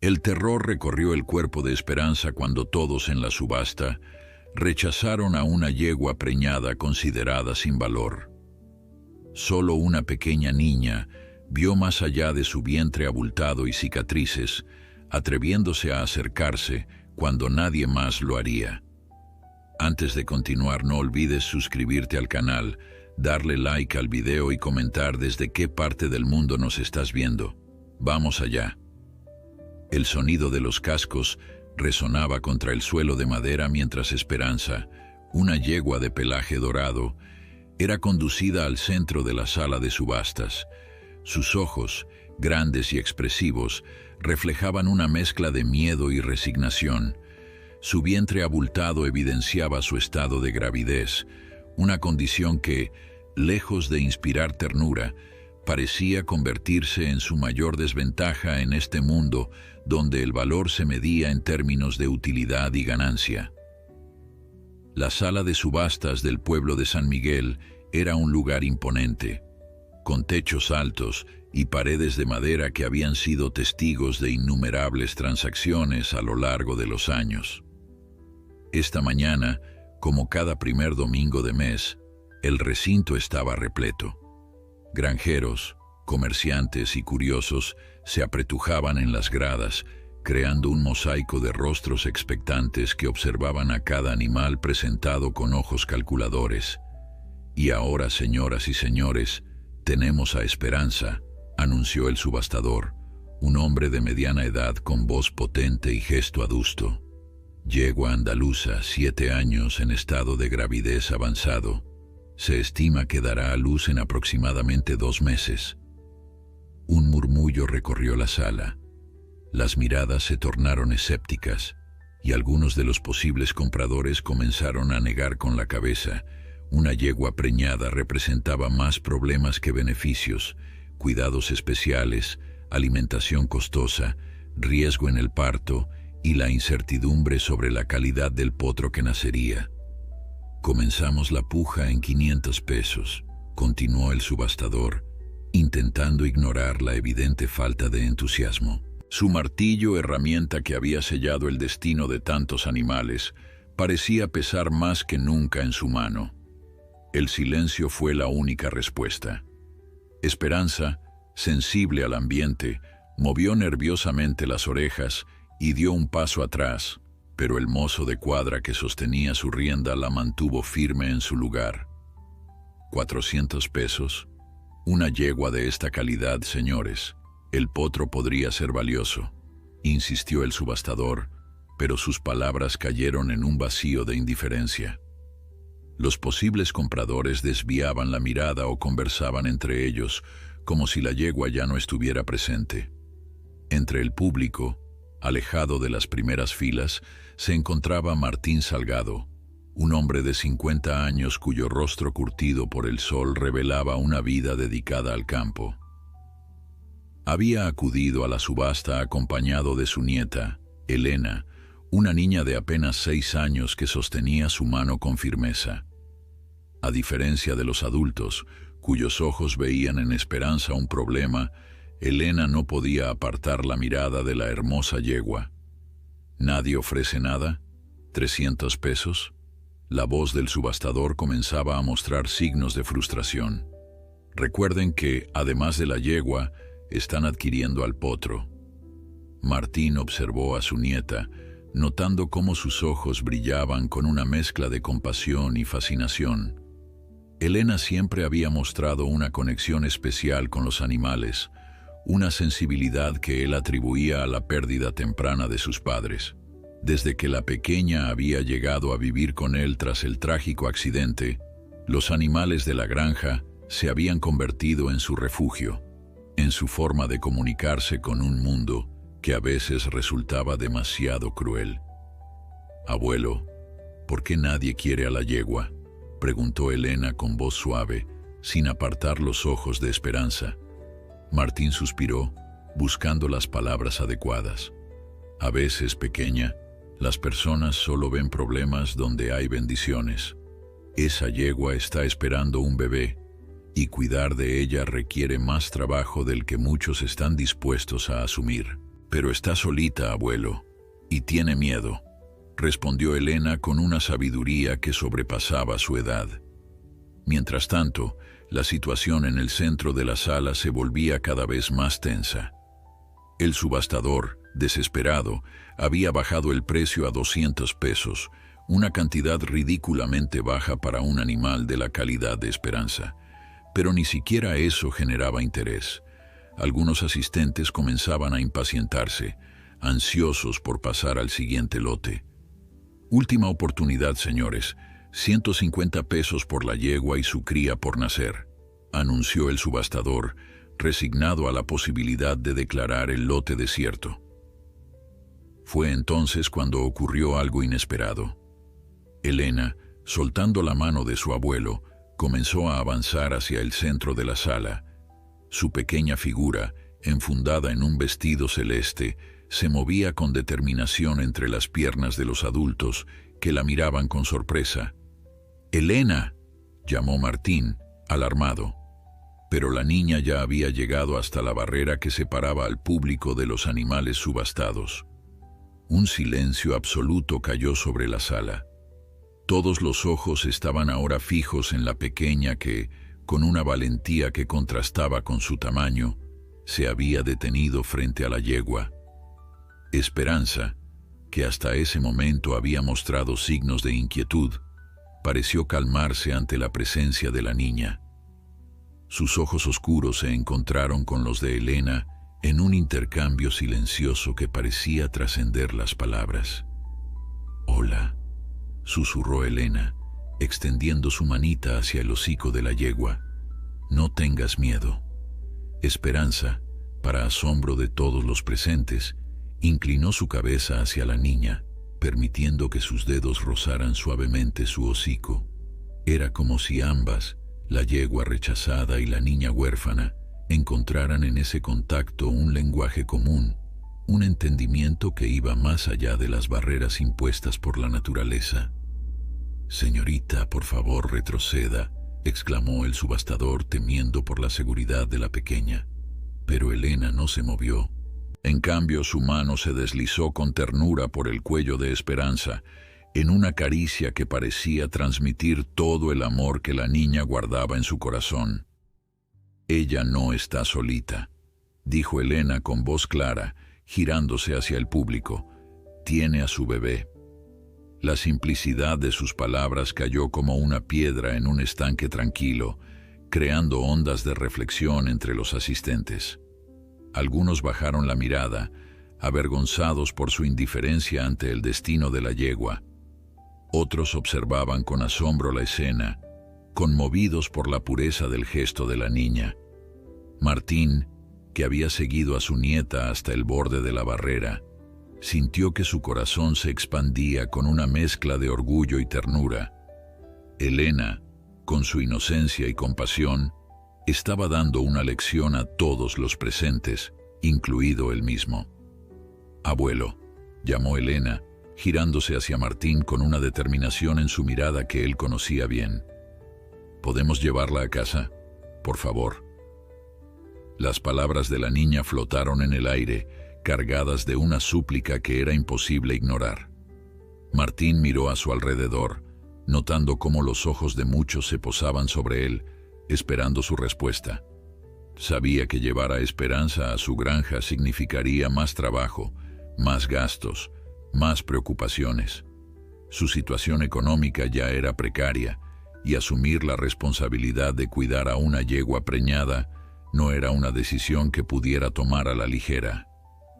El terror recorrió el cuerpo de Esperanza cuando todos en la subasta rechazaron a una yegua preñada considerada sin valor. Solo una pequeña niña vio más allá de su vientre abultado y cicatrices, atreviéndose a acercarse cuando nadie más lo haría. Antes de continuar, no olvides suscribirte al canal, darle like al video y comentar desde qué parte del mundo nos estás viendo. Vamos allá. El sonido de los cascos resonaba contra el suelo de madera mientras Esperanza, una yegua de pelaje dorado, era conducida al centro de la sala de subastas. Sus ojos, grandes y expresivos, reflejaban una mezcla de miedo y resignación. Su vientre abultado evidenciaba su estado de gravidez, una condición que, lejos de inspirar ternura, parecía convertirse en su mayor desventaja en este mundo donde el valor se medía en términos de utilidad y ganancia. La sala de subastas del pueblo de San Miguel era un lugar imponente, con techos altos y paredes de madera que habían sido testigos de innumerables transacciones a lo largo de los años. Esta mañana, como cada primer domingo de mes, el recinto estaba repleto. Granjeros, comerciantes y curiosos se apretujaban en las gradas, creando un mosaico de rostros expectantes que observaban a cada animal presentado con ojos calculadores. «Y ahora, señoras y señores, tenemos a Esperanza», anunció el subastador, un hombre de mediana edad con voz potente y gesto adusto. Yegua andaluza, 7 años en estado de gravidez avanzado. Se estima que dará a luz en aproximadamente 2 meses. Un murmullo recorrió la sala. Las miradas se tornaron escépticas y algunos de los posibles compradores comenzaron a negar con la cabeza. Una yegua preñada representaba más problemas que beneficios, cuidados especiales, alimentación costosa, riesgo en el parto y la incertidumbre sobre la calidad del potro que nacería. «Comenzamos la puja en 500 pesos», continuó el subastador, intentando ignorar la evidente falta de entusiasmo. Su martillo, herramienta que había sellado el destino de tantos animales, parecía pesar más que nunca en su mano. El silencio fue la única respuesta. Esperanza, sensible al ambiente, movió nerviosamente las orejas y dio un paso atrás, pero el mozo de cuadra que sostenía su rienda la mantuvo firme en su lugar. «400 pesos. Una yegua de esta calidad, señores. El potro podría ser valioso», insistió el subastador, pero sus palabras cayeron en un vacío de indiferencia. Los posibles compradores desviaban la mirada o conversaban entre ellos, como si la yegua ya no estuviera presente. Entre el público, alejado de las primeras filas, se encontraba Martín Salgado, un hombre de 50 años cuyo rostro curtido por el sol revelaba una vida dedicada al campo. Había acudido a la subasta acompañado de su nieta, Elena, una niña de apenas 6 años que sostenía su mano con firmeza. A diferencia de los adultos, cuyos ojos veían en Esperanza un problema, Elena no podía apartar la mirada de la hermosa yegua. «¿Nadie ofrece nada? ¿300 pesos?» La voz del subastador comenzaba a mostrar signos de frustración. «Recuerden que, además de la yegua, están adquiriendo al potro». Martín observó a su nieta, notando cómo sus ojos brillaban con una mezcla de compasión y fascinación. Elena siempre había mostrado una conexión especial con los animales, una sensibilidad que él atribuía a la pérdida temprana de sus padres. Desde que la pequeña había llegado a vivir con él tras el trágico accidente, los animales de la granja se habían convertido en su refugio, en su forma de comunicarse con un mundo que a veces resultaba demasiado cruel. «Abuelo, ¿por qué nadie quiere a la yegua?», preguntó Elena con voz suave, sin apartar los ojos de Esperanza. Martín suspiró, buscando las palabras adecuadas. «A veces, pequeña, las personas solo ven problemas donde hay bendiciones. Esa yegua está esperando un bebé, y cuidar de ella requiere más trabajo del que muchos están dispuestos a asumir». Pero está solita, abuelo, y tiene miedo, respondió Elena con una sabiduría que sobrepasaba su edad. Mientras tanto, la situación en el centro de la sala se volvía cada vez más tensa. El subastador, desesperado, había bajado el precio a 200 pesos, una cantidad ridículamente baja para un animal de la calidad de Esperanza. Pero ni siquiera eso generaba interés. Algunos asistentes comenzaban a impacientarse, ansiosos por pasar al siguiente lote. Última oportunidad, señores, 150 pesos por la yegua y su cría por nacer, anunció el subastador, resignado a la posibilidad de declarar el lote desierto. Fue entonces cuando ocurrió algo inesperado. Elena, soltando la mano de su abuelo, comenzó a avanzar hacia el centro de la sala. Su pequeña figura, enfundada en un vestido celeste, se movía con determinación entre las piernas de los adultos, que la miraban con sorpresa. «¡Elena!», llamó Martín, alarmado. Pero la niña ya había llegado hasta la barrera que separaba al público de los animales subastados. Un silencio absoluto cayó sobre la sala. Todos los ojos estaban ahora fijos en la pequeña que, con una valentía que contrastaba con su tamaño, se había detenido frente a la yegua. Esperanza, que hasta ese momento había mostrado signos de inquietud, pareció calmarse ante la presencia de la niña. Sus ojos oscuros se encontraron con los de Elena en un intercambio silencioso que parecía trascender las palabras. «Hola», susurró Elena, extendiendo su manita hacia el hocico de la yegua. «No tengas miedo». Esperanza, para asombro de todos los presentes, inclinó su cabeza hacia la niña, permitiendo que sus dedos rozaran suavemente su hocico. Era como si ambas, la yegua rechazada y la niña huérfana, encontraran en ese contacto un lenguaje común, un entendimiento que iba más allá de las barreras impuestas por la naturaleza. «Señorita, por favor, retroceda», exclamó el subastador, temiendo por la seguridad de la pequeña. Pero Elena no se movió. En cambio, su mano se deslizó con ternura por el cuello de Esperanza, en una caricia que parecía transmitir todo el amor que la niña guardaba en su corazón. «Ella no está solita», dijo Elena con voz clara, girándose hacia el público. «Tiene a su bebé». La simplicidad de sus palabras cayó como una piedra en un estanque tranquilo, creando ondas de reflexión entre los asistentes. Algunos bajaron la mirada, avergonzados por su indiferencia ante el destino de la yegua. Otros observaban con asombro la escena, conmovidos por la pureza del gesto de la niña. Martín, que había seguido a su nieta hasta el borde de la barrera, sintió que su corazón se expandía con una mezcla de orgullo y ternura. Elena, con su inocencia y compasión, estaba dando una lección a todos los presentes, incluido él mismo. «Abuelo», llamó Elena, girándose hacia Martín con una determinación en su mirada que él conocía bien. «¿Podemos llevarla a casa? Por favor». Las palabras de la niña flotaron en el aire, cargadas de una súplica que era imposible ignorar. Martín miró a su alrededor, notando cómo los ojos de muchos se posaban sobre él, esperando su respuesta. Sabía que llevar a Esperanza a su granja significaría más trabajo, más gastos, más preocupaciones. Su situación económica ya era precaria, y asumir la responsabilidad de cuidar a una yegua preñada no era una decisión que pudiera tomar a la ligera.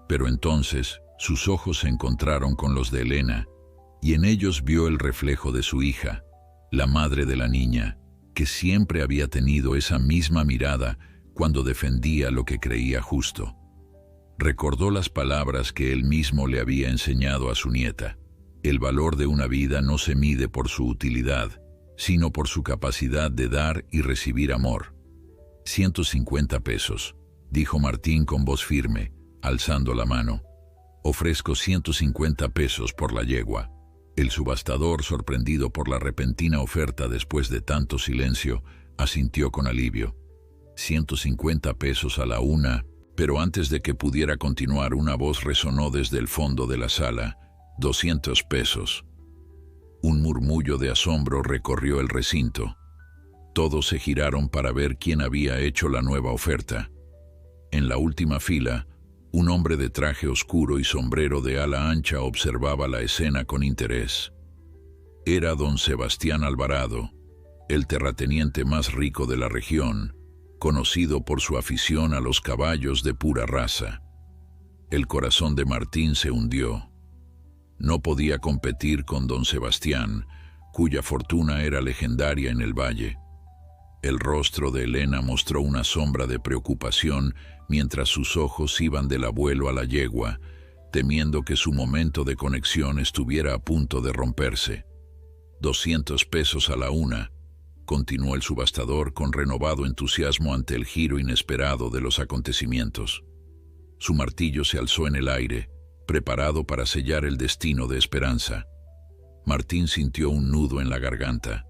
Pero entonces sus ojos se encontraron con los de Elena, y en ellos vio el reflejo de su hija, la madre de la niña, que siempre había tenido esa misma mirada cuando defendía lo que creía justo. Recordó las palabras que él mismo le había enseñado a su nieta. El valor de una vida no se mide por su utilidad, sino por su capacidad de dar y recibir amor. 150 pesos, dijo Martín con voz firme, alzando la mano. Ofrezco 150 pesos por la yegua. El subastador, sorprendido por la repentina oferta después de tanto silencio, asintió con alivio. 150 pesos a la una, Pero antes de que pudiera continuar, una voz resonó desde el fondo de la sala: 200 pesos. Un murmullo de asombro recorrió el recinto. Todos se giraron para ver quién había hecho la nueva oferta. En la última fila, un hombre de traje oscuro y sombrero de ala ancha observaba la escena con interés. Era don Sebastián Alvarado, el terrateniente más rico de la región, conocido por su afición a los caballos de pura raza. El corazón de Martín se hundió. No podía competir con don Sebastián, cuya fortuna era legendaria en el valle. El rostro de Elena mostró una sombra de preocupación mientras sus ojos iban del abuelo a la yegua, temiendo que su momento de conexión estuviera a punto de romperse. 200 pesos a la una, continuó el subastador con renovado entusiasmo ante el giro inesperado de los acontecimientos. Su martillo se alzó en el aire, preparado para sellar el destino de Esperanza. Martín sintió un nudo en la garganta.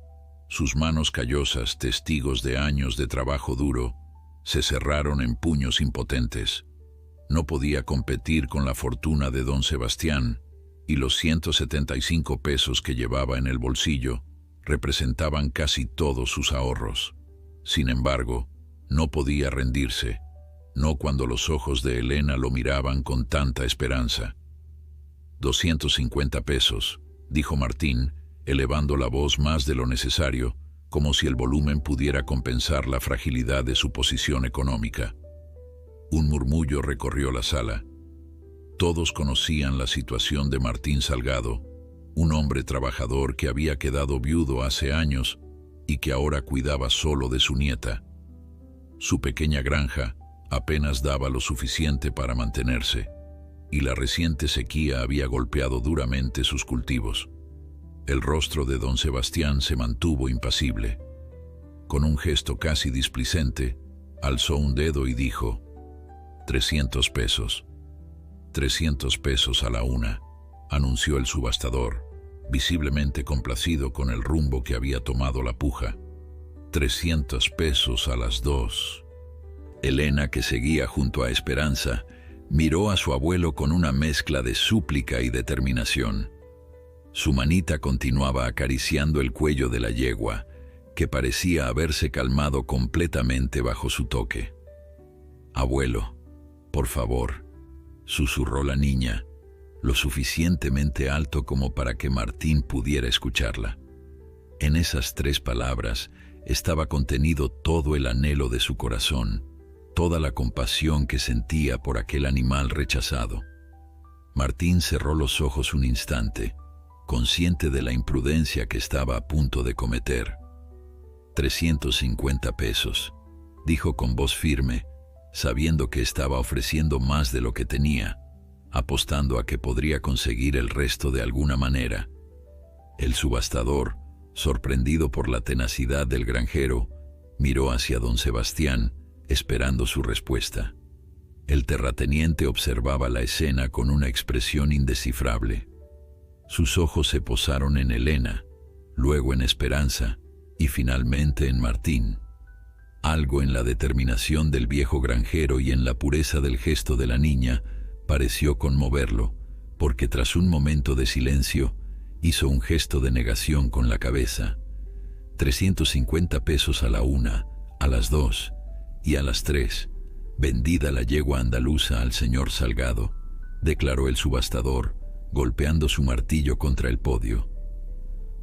Sus manos callosas, testigos de años de trabajo duro, se cerraron en puños impotentes. No podía competir con la fortuna de don Sebastián, y los 175 pesos que llevaba en el bolsillo representaban casi todos sus ahorros. Sin embargo, no podía rendirse, no cuando los ojos de Elena lo miraban con tanta esperanza. 250 pesos, dijo Martín, elevando la voz más de lo necesario, como si el volumen pudiera compensar la fragilidad de su posición económica. Un murmullo recorrió la sala. Todos conocían la situación de Martín Salgado, un hombre trabajador que había quedado viudo hace años y que ahora cuidaba solo de su nieta. Su pequeña granja apenas daba lo suficiente para mantenerse, y la reciente sequía había golpeado duramente sus cultivos. El rostro de don Sebastián se mantuvo impasible. Con un gesto casi displicente, alzó un dedo y dijo: 300 pesos. 300 pesos a la una, anunció el subastador, visiblemente complacido con el rumbo que había tomado la puja. 300 pesos a las dos. Elena, que seguía junto a Esperanza, miró a su abuelo con una mezcla de súplica y determinación. Su manita continuaba acariciando el cuello de la yegua, que parecía haberse calmado completamente bajo su toque. «Abuelo, por favor», susurró la niña, lo suficientemente alto como para que Martín pudiera escucharla. En esas 3 palabras estaba contenido todo el anhelo de su corazón, toda la compasión que sentía por aquel animal rechazado. Martín cerró los ojos un instante, consciente de la imprudencia que estaba a punto de cometer. 350 pesos, dijo con voz firme, sabiendo que estaba ofreciendo más de lo que tenía, apostando a que podría conseguir el resto de alguna manera. El subastador, sorprendido por la tenacidad del granjero, miró hacia don Sebastián, esperando su respuesta. El terrateniente observaba la escena con una expresión indescifrable. Sus ojos se posaron en Elena, luego en Esperanza y finalmente en Martín. Algo en la determinación del viejo granjero y en la pureza del gesto de la niña pareció conmoverlo, porque tras un momento de silencio hizo un gesto de negación con la cabeza. 350 pesos a la una, a las 2 y a las 3, vendida la yegua andaluza al señor Salgado, declaró el subastador, golpeando su martillo contra el podio.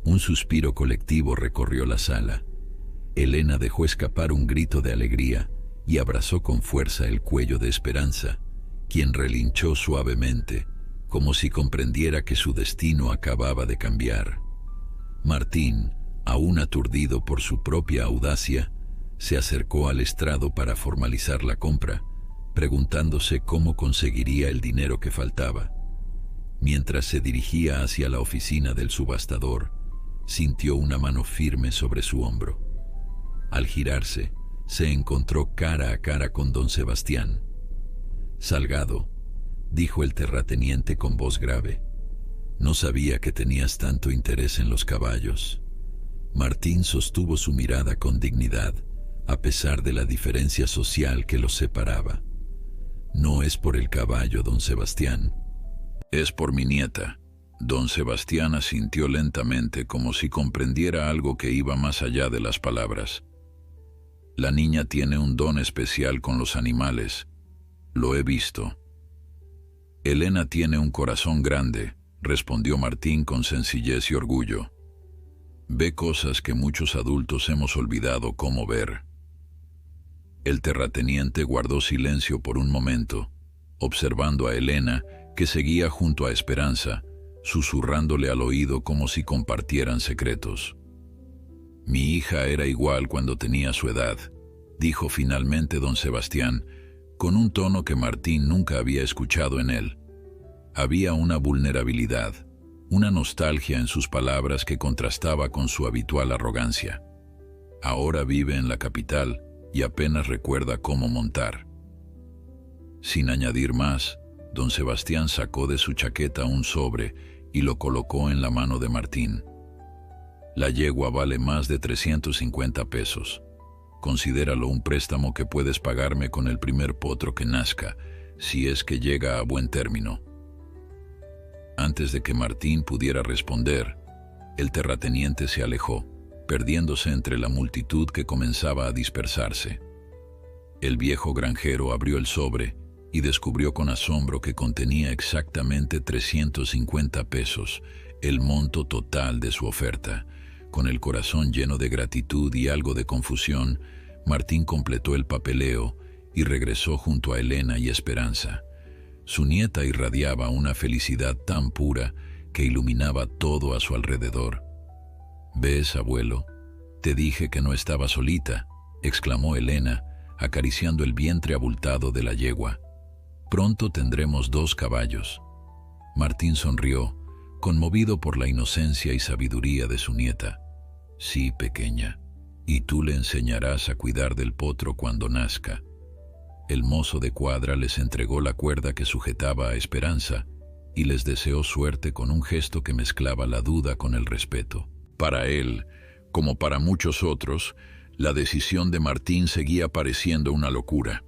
Un suspiro colectivo recorrió la sala. Elena dejó escapar un grito de alegría y abrazó con fuerza el cuello de Esperanza, quien relinchó suavemente, como si comprendiera que su destino acababa de cambiar. Martín, aún aturdido por su propia audacia, se acercó al estrado para formalizar la compra, preguntándose cómo conseguiría el dinero que faltaba. Mientras se dirigía hacia la oficina del subastador, sintió una mano firme sobre su hombro. Al girarse, se encontró cara a cara con don Sebastián. «Salgado», dijo el terrateniente con voz grave, «no sabía que tenías tanto interés en los caballos». Martín sostuvo su mirada con dignidad, a pesar de la diferencia social que los separaba. No es por el caballo, don Sebastián. Es por mi nieta. Don Sebastián asintió lentamente como si comprendiera algo que iba más allá de las palabras. La niña tiene un don especial con los animales. Lo he visto. Elena tiene un corazón grande, respondió Martín con sencillez y orgullo. Ve cosas que muchos adultos hemos olvidado cómo ver. El terrateniente guardó silencio por un momento, observando a Elena, que seguía junto a Esperanza, susurrándole al oído como si compartieran secretos. Mi hija era igual cuando tenía su edad, dijo finalmente don Sebastián, con un tono que Martín nunca había escuchado en él. Había una vulnerabilidad, una nostalgia en sus palabras que contrastaba con su habitual arrogancia. Ahora vive en la capital y apenas recuerda cómo montar. Sin añadir más, don Sebastián sacó de su chaqueta un sobre y lo colocó en la mano de Martín. La yegua vale más de 350 pesos. Considéralo un préstamo que puedes pagarme con el primer potro que nazca, si es que llega a buen término. Antes de que Martín pudiera responder, el terrateniente se alejó, perdiéndose entre la multitud que comenzaba a dispersarse. El viejo granjero abrió el sobre y descubrió con asombro que contenía exactamente 350 pesos, el monto total de su oferta. Con el corazón lleno de gratitud y algo de confusión, Martín completó el papeleo y regresó junto a Elena y Esperanza. Su nieta irradiaba una felicidad tan pura que iluminaba todo a su alrededor. «¿Ves, abuelo? Te dije que no estaba solita», exclamó Elena, acariciando el vientre abultado de la yegua. «Pronto tendremos 2 caballos». Martín sonrió, conmovido por la inocencia y sabiduría de su nieta. «Sí, pequeña, y tú le enseñarás a cuidar del potro cuando nazca». El mozo de cuadra les entregó la cuerda que sujetaba a Esperanza y les deseó suerte con un gesto que mezclaba la duda con el respeto. Para él, como para muchos otros, la decisión de Martín seguía pareciendo una locura.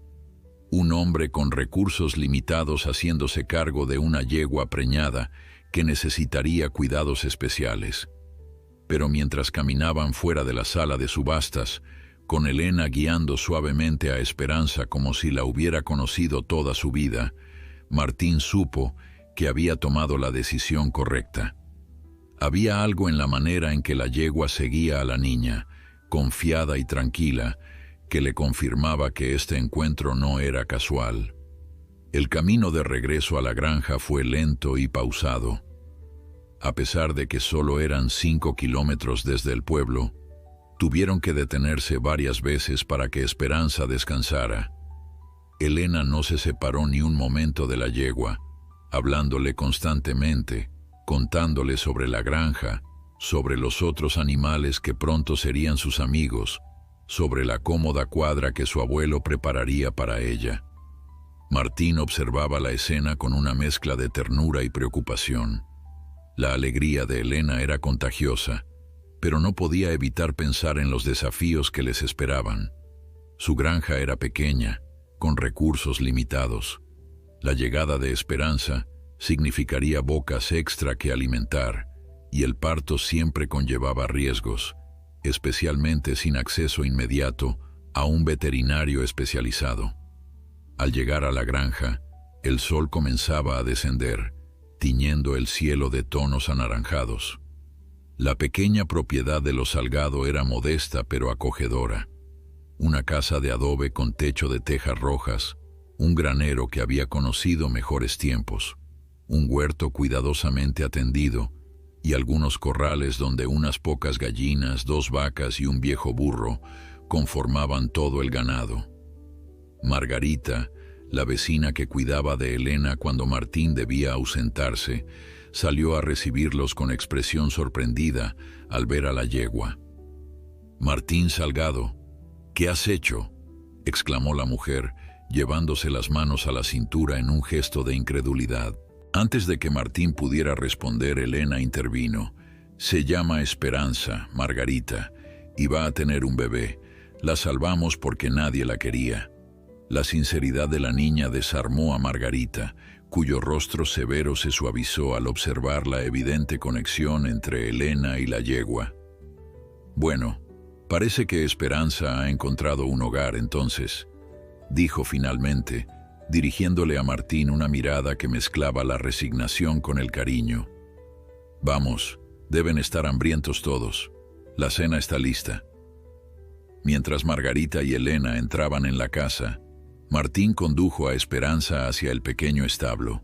Un hombre con recursos limitados haciéndose cargo de una yegua preñada que necesitaría cuidados especiales. Pero mientras caminaban fuera de la sala de subastas, con Elena guiando suavemente a Esperanza como si la hubiera conocido toda su vida, Martín supo que había tomado la decisión correcta. Había algo en la manera en que la yegua seguía a la niña, confiada y tranquila, que le confirmaba que este encuentro no era casual. El camino de regreso a la granja fue lento y pausado. A pesar de que solo eran 5 kilómetros desde el pueblo, tuvieron que detenerse varias veces para que Esperanza descansara. Elena no se separó ni un momento de la yegua, hablándole constantemente, contándole sobre la granja, sobre los otros animales que pronto serían sus amigos, sobre la cómoda cuadra que su abuelo prepararía para ella. Martín observaba la escena con una mezcla de ternura y preocupación. La alegría de Elena era contagiosa, pero no podía evitar pensar en los desafíos que les esperaban. Su granja era pequeña, con recursos limitados. La llegada de Esperanza significaría bocas extra que alimentar, y el parto siempre conllevaba riesgos, especialmente sin acceso inmediato a un veterinario especializado. Al llegar a la granja, el sol comenzaba a descender, tiñendo el cielo de tonos anaranjados. La pequeña propiedad de los Salgado era modesta pero acogedora. Una casa de adobe con techo de tejas rojas, un granero que había conocido mejores tiempos, un huerto cuidadosamente atendido y algunos corrales donde unas pocas gallinas, 2 vacas y un viejo burro conformaban todo el ganado. Margarita, la vecina que cuidaba de Elena cuando Martín debía ausentarse, salió a recibirlos con expresión sorprendida al ver a la yegua. «Martín Salgado, ¿qué has hecho?», exclamó la mujer, llevándose las manos a la cintura en un gesto de incredulidad. Antes de que Martín pudiera responder, Elena intervino. «Se llama Esperanza, Margarita, y va a tener un bebé. La salvamos porque nadie la quería». La sinceridad de la niña desarmó a Margarita, cuyo rostro severo se suavizó al observar la evidente conexión entre Elena y la yegua. «Bueno, parece que Esperanza ha encontrado un hogar entonces», dijo finalmente, dirigiéndole a Martín una mirada que mezclaba la resignación con el cariño. «Vamos, deben estar hambrientos todos. La cena está lista». Mientras Margarita y Elena entraban en la casa, Martín condujo a Esperanza hacia el pequeño establo.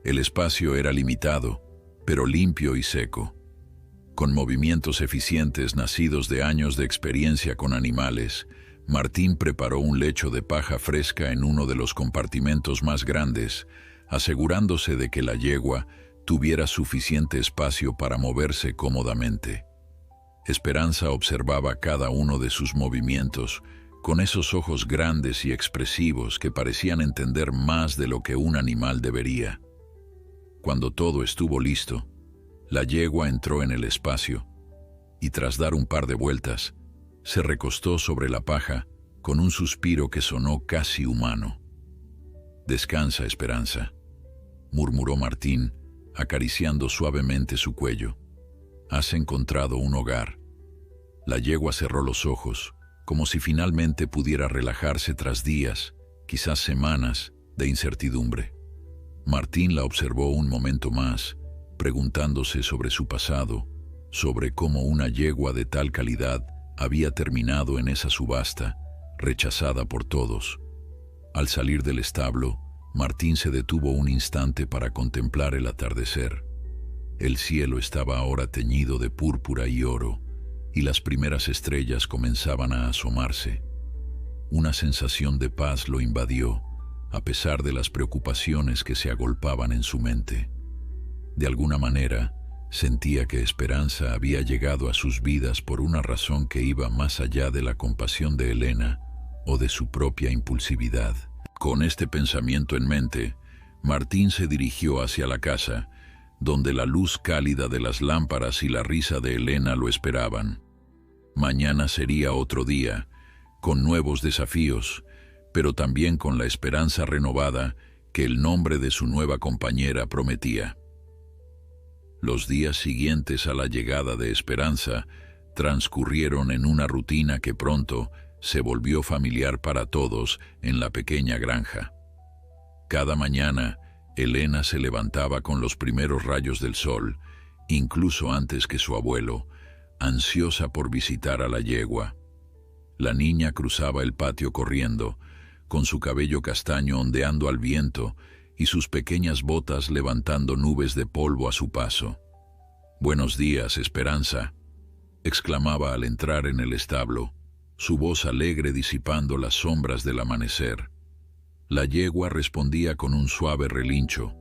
El espacio era limitado, pero limpio y seco. Con movimientos eficientes nacidos de años de experiencia con animales, Martín preparó un lecho de paja fresca en uno de los compartimentos más grandes, asegurándose de que la yegua tuviera suficiente espacio para moverse cómodamente. Esperanza observaba cada uno de sus movimientos, con esos ojos grandes y expresivos que parecían entender más de lo que un animal debería. Cuando todo estuvo listo, la yegua entró en el espacio y tras dar un par de vueltas, se recostó sobre la paja con un suspiro que sonó casi humano. «Descansa, Esperanza», murmuró Martín, acariciando suavemente su cuello. «Has encontrado un hogar». La yegua cerró los ojos, como si finalmente pudiera relajarse tras días, quizás semanas, de incertidumbre. Martín la observó un momento más, preguntándose sobre su pasado, sobre cómo una yegua de tal calidad había terminado en esa subasta, rechazada por todos. Al salir del establo, Martín se detuvo un instante para contemplar el atardecer. El cielo estaba ahora teñido de púrpura y oro, y las primeras estrellas comenzaban a asomarse. Una sensación de paz lo invadió, a pesar de las preocupaciones que se agolpaban en su mente. De alguna manera, sentía que Esperanza había llegado a sus vidas por una razón que iba más allá de la compasión de Elena o de su propia impulsividad. Con este pensamiento en mente, Martín se dirigió hacia la casa, donde la luz cálida de las lámparas y la risa de Elena lo esperaban. Mañana sería otro día, con nuevos desafíos, pero también con la esperanza renovada que el nombre de su nueva compañera prometía. Los días siguientes a la llegada de Esperanza transcurrieron en una rutina que pronto se volvió familiar para todos en la pequeña granja. Cada mañana, Elena se levantaba con los primeros rayos del sol, incluso antes que su abuelo, ansiosa por visitar a la yegua. La niña cruzaba el patio corriendo, con su cabello castaño ondeando al viento y sus pequeñas botas levantando nubes de polvo a su paso. «Buenos días, Esperanza», exclamaba al entrar en el establo, su voz alegre disipando las sombras del amanecer. La yegua respondía con un suave relincho,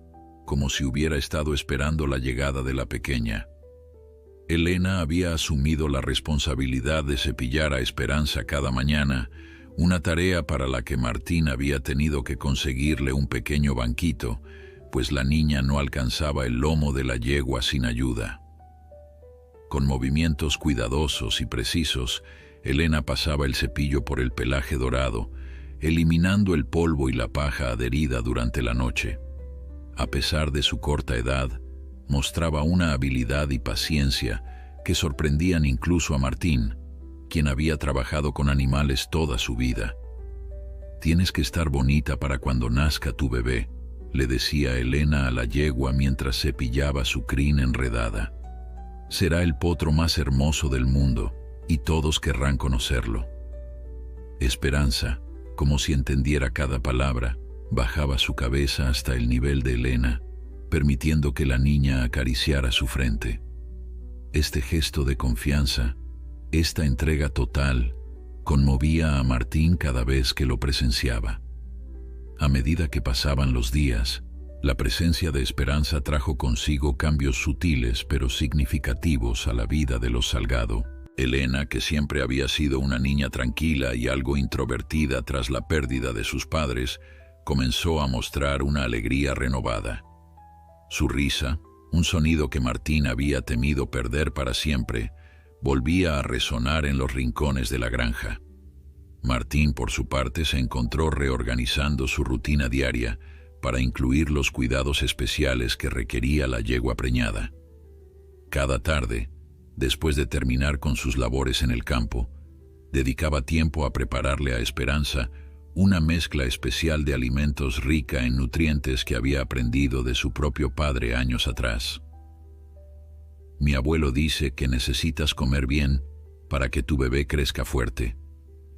como si hubiera estado esperando la llegada de la pequeña. Elena había asumido la responsabilidad de cepillar a Esperanza cada mañana, una tarea para la que Martín había tenido que conseguirle un pequeño banquito, pues la niña no alcanzaba el lomo de la yegua sin ayuda. Con movimientos cuidadosos y precisos, Elena pasaba el cepillo por el pelaje dorado, eliminando el polvo y la paja adherida durante la noche. A pesar de su corta edad, mostraba una habilidad y paciencia que sorprendían incluso a Martín, quien había trabajado con animales toda su vida. «Tienes que estar bonita para cuando nazca tu bebé», le decía Elena a la yegua mientras cepillaba su crin enredada. «Será el potro más hermoso del mundo y todos querrán conocerlo». Esperanza, como si entendiera cada palabra, bajaba su cabeza hasta el nivel de Elena, permitiendo que la niña acariciara su frente. Este gesto de confianza, esta entrega total, conmovía a Martín cada vez que lo presenciaba. A medida que pasaban los días, la presencia de Esperanza trajo consigo cambios sutiles pero significativos a la vida de los Salgado. Elena, que siempre había sido una niña tranquila y algo introvertida tras la pérdida de sus padres, comenzó a mostrar una alegría renovada. Su risa, un sonido que Martín había temido perder para siempre, volvía a resonar en los rincones de la granja. Martín, por su parte, se encontró reorganizando su rutina diaria para incluir los cuidados especiales que requería la yegua preñada. Cada tarde, después de terminar con sus labores en el campo, dedicaba tiempo a prepararle a Esperanza una mezcla especial de alimentos rica en nutrientes que había aprendido de su propio padre años atrás. Mi abuelo dice que necesitas comer bien para que tu bebé crezca fuerte,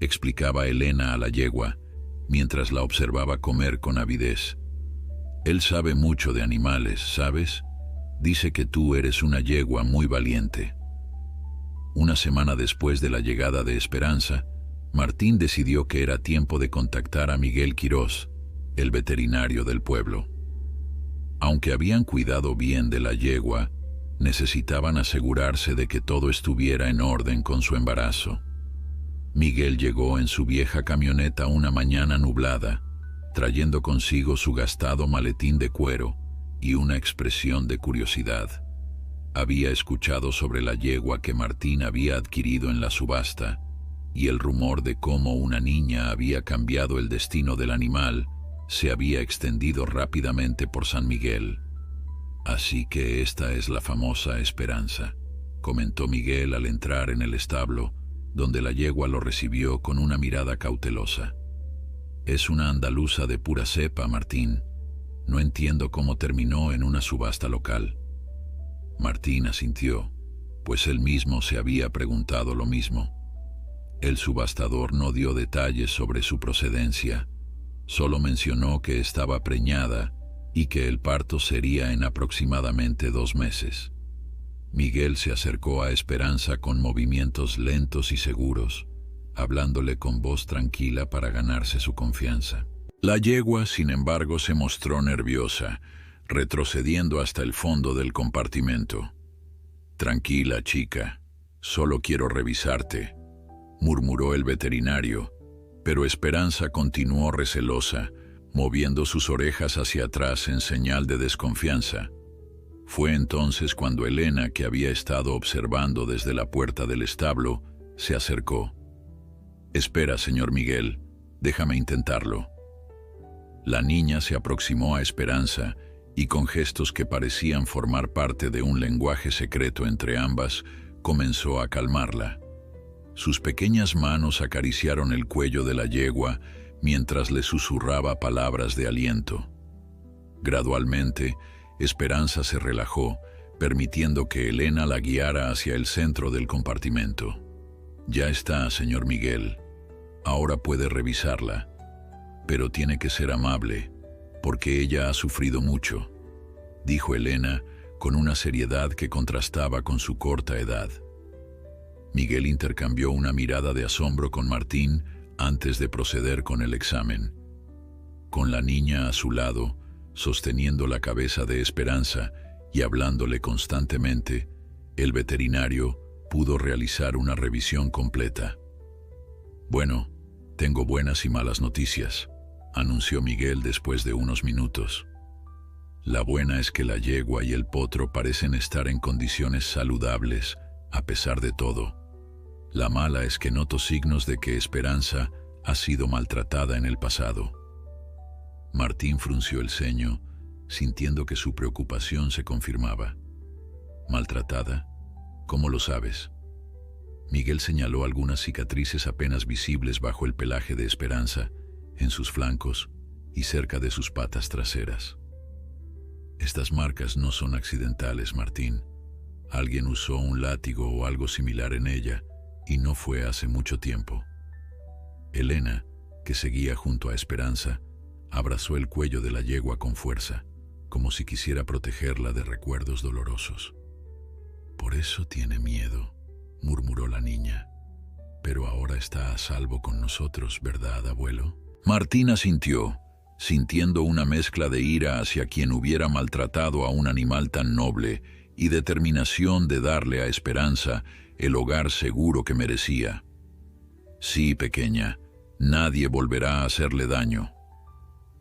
explicaba Elena a la yegua, mientras la observaba comer con avidez. Él sabe mucho de animales, ¿sabes? Dice que tú eres una yegua muy valiente. Una semana después de la llegada de Esperanza, Martín decidió que era tiempo de contactar a Miguel Quirós, el veterinario del pueblo. Aunque habían cuidado bien de la yegua, necesitaban asegurarse de que todo estuviera en orden con su embarazo. Miguel llegó en su vieja camioneta una mañana nublada, trayendo consigo su gastado maletín de cuero y una expresión de curiosidad. Había escuchado sobre la yegua que Martín había adquirido en la subasta y el rumor de cómo una niña había cambiado el destino del animal se había extendido rápidamente por San Miguel. Así que esta es la famosa Esperanza, comentó Miguel al entrar en el establo, donde la yegua lo recibió con una mirada cautelosa. Es una andaluza de pura cepa, Martín. No entiendo cómo terminó en una subasta local. Martín asintió, pues él mismo se había preguntado lo mismo. El subastador no dio detalles sobre su procedencia, solo mencionó que estaba preñada y que el parto sería en aproximadamente 2 meses. Miguel se acercó a Esperanza con movimientos lentos y seguros, hablándole con voz tranquila para ganarse su confianza. La yegua, sin embargo, se mostró nerviosa, retrocediendo hasta el fondo del compartimento. «Tranquila, chica, solo quiero revisarte», murmuró el veterinario, pero Esperanza continuó recelosa, moviendo sus orejas hacia atrás en señal de desconfianza. Fue entonces cuando Elena, que había estado observando desde la puerta del establo, se acercó. «Espera, señor Miguel, déjame intentarlo». La niña se aproximó a Esperanza y con gestos que parecían formar parte de un lenguaje secreto entre ambas, comenzó a calmarla. Sus pequeñas manos acariciaron el cuello de la yegua mientras le susurraba palabras de aliento. Gradualmente, Esperanza se relajó, permitiendo que Elena la guiara hacia el centro del compartimento. «Ya está, señor Miguel. Ahora puede revisarla, pero tiene que ser amable, porque ella ha sufrido mucho», dijo Elena con una seriedad que contrastaba con su corta edad. Miguel intercambió una mirada de asombro con Martín antes de proceder con el examen. Con la niña a su lado, sosteniendo la cabeza de Esperanza y hablándole constantemente, el veterinario pudo realizar una revisión completa. «Bueno, tengo buenas y malas noticias», anunció Miguel después de unos minutos. «La buena es que la yegua y el potro parecen estar en condiciones saludables, a pesar de todo. La mala es que noto signos de que Esperanza ha sido maltratada en el pasado». Martín frunció el ceño, sintiendo que su preocupación se confirmaba. «¿Maltratada? ¿Cómo lo sabes?». Miguel señaló algunas cicatrices apenas visibles bajo el pelaje de Esperanza, en sus flancos y cerca de sus patas traseras. «Estas marcas no son accidentales, Martín. Alguien usó un látigo o algo similar en ella, y no fue hace mucho tiempo». Elena, que seguía junto a Esperanza, abrazó el cuello de la yegua con fuerza, como si quisiera protegerla de recuerdos dolorosos. «Por eso tiene miedo», murmuró la niña. «Pero ahora está a salvo con nosotros, ¿verdad, abuelo?». Martín asintió, sintiendo una mezcla de ira hacia quien hubiera maltratado a un animal tan noble y determinación de darle a Esperanza el hogar seguro que merecía. «Sí, pequeña, nadie volverá a hacerle daño».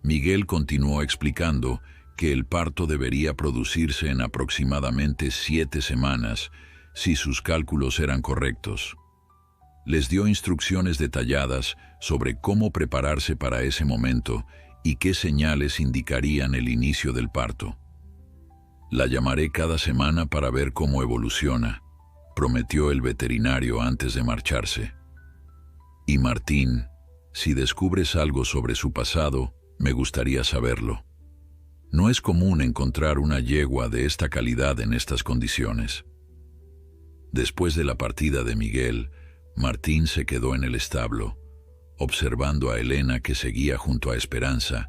Miguel continuó explicando que el parto debería producirse en aproximadamente 7 semanas, si sus cálculos eran correctos. Les dio instrucciones detalladas sobre cómo prepararse para ese momento y qué señales indicarían el inicio del parto. La llamaré cada semana para ver cómo evoluciona, prometió el veterinario antes de marcharse. Y Martín, si descubres algo sobre su pasado, me gustaría saberlo. No es común encontrar una yegua de esta calidad en estas condiciones. Después de la partida de Miguel, Martín se quedó en el establo, observando a Elena que seguía junto a Esperanza,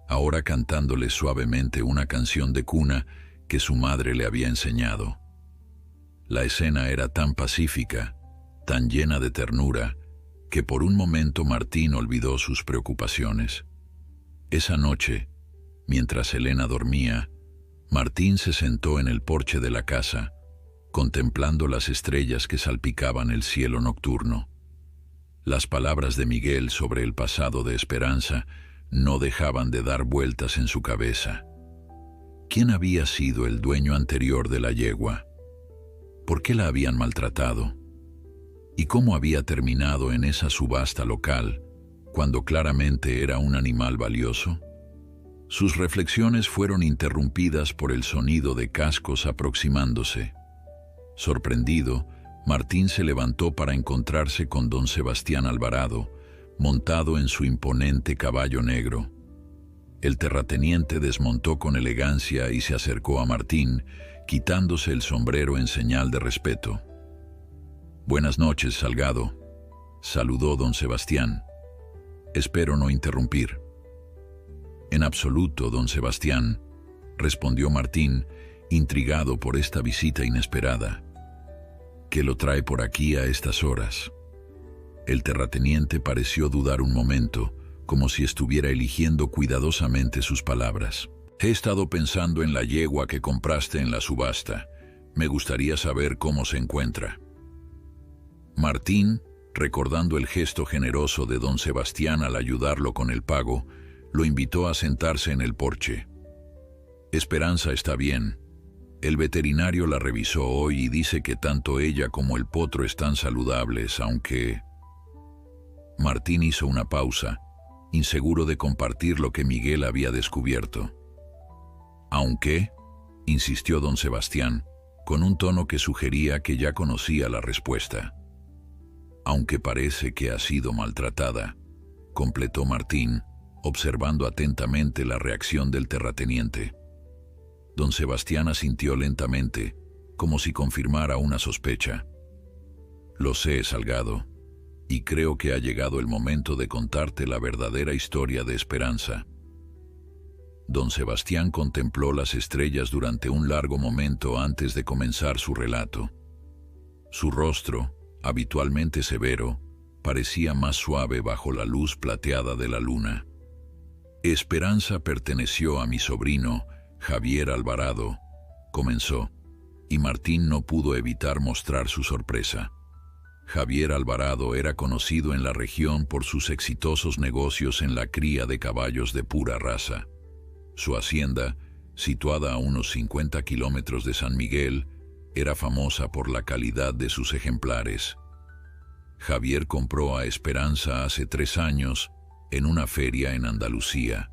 ahora cantándole suavemente una canción de cuna que su madre le había enseñado. La escena era tan pacífica, tan llena de ternura, que por un momento Martín olvidó sus preocupaciones. Esa noche, mientras Elena dormía, Martín se sentó en el porche de la casa, contemplando las estrellas que salpicaban el cielo nocturno. Las palabras de Miguel sobre el pasado de Esperanza no dejaban de dar vueltas en su cabeza. ¿Quién había sido el dueño anterior de la yegua? ¿Por qué la habían maltratado? ¿Y cómo había terminado en esa subasta local, cuando claramente era un animal valioso? Sus reflexiones fueron interrumpidas por el sonido de cascos aproximándose. Sorprendido, Martín se levantó para encontrarse con don Sebastián Alvarado, montado en su imponente caballo negro. El terrateniente desmontó con elegancia y se acercó a Martín, quitándose el sombrero en señal de respeto. «Buenas noches, Salgado», saludó don Sebastián. «Espero no interrumpir». «En absoluto, don Sebastián», respondió Martín, intrigado por esta visita inesperada. «¿Qué lo trae por aquí a estas horas?». El terrateniente pareció dudar un momento, como si estuviera eligiendo cuidadosamente sus palabras. «He estado pensando en la yegua que compraste en la subasta. Me gustaría saber cómo se encuentra». Martín, recordando el gesto generoso de don Sebastián al ayudarlo con el pago, lo invitó a sentarse en el porche. «Esperanza está bien. El veterinario la revisó hoy y dice que tanto ella como el potro están saludables, aunque...». Martín hizo una pausa, inseguro de compartir lo que Miguel había descubierto. «¿Aunque?», insistió don Sebastián, con un tono que sugería que ya conocía la respuesta. «Aunque parece que ha sido maltratada», completó Martín, observando atentamente la reacción del terrateniente. Don Sebastián asintió lentamente, como si confirmara una sospecha. «Lo sé, Salgado, y creo que ha llegado el momento de contarte la verdadera historia de Esperanza». Don Sebastián contempló las estrellas durante un largo momento antes de comenzar su relato. Su rostro, habitualmente severo, parecía más suave bajo la luz plateada de la luna. «Esperanza perteneció a mi sobrino, Javier Alvarado», comenzó, y Martín no pudo evitar mostrar su sorpresa. Javier Alvarado era conocido en la región por sus exitosos negocios en la cría de caballos de pura raza. Su hacienda, situada a unos 50 kilómetros de San Miguel, era famosa por la calidad de sus ejemplares. Javier compró a Esperanza hace 3 años en una feria en Andalucía,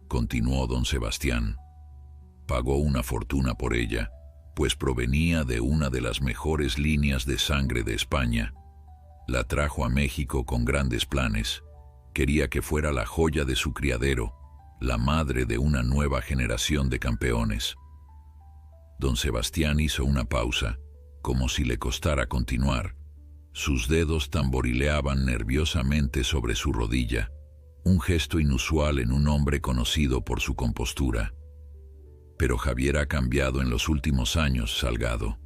continuó don Sebastián. Pagó una fortuna por ella, pues provenía de una de las mejores líneas de sangre de España. La trajo a México con grandes planes. Quería que fuera la joya de su criadero, la madre de una nueva generación de campeones. Don Sebastián hizo una pausa, como si le costara continuar. Sus dedos tamborileaban nerviosamente sobre su rodilla, un gesto inusual en un hombre conocido por su compostura. «Pero Javier ha cambiado en los últimos años, Salgado.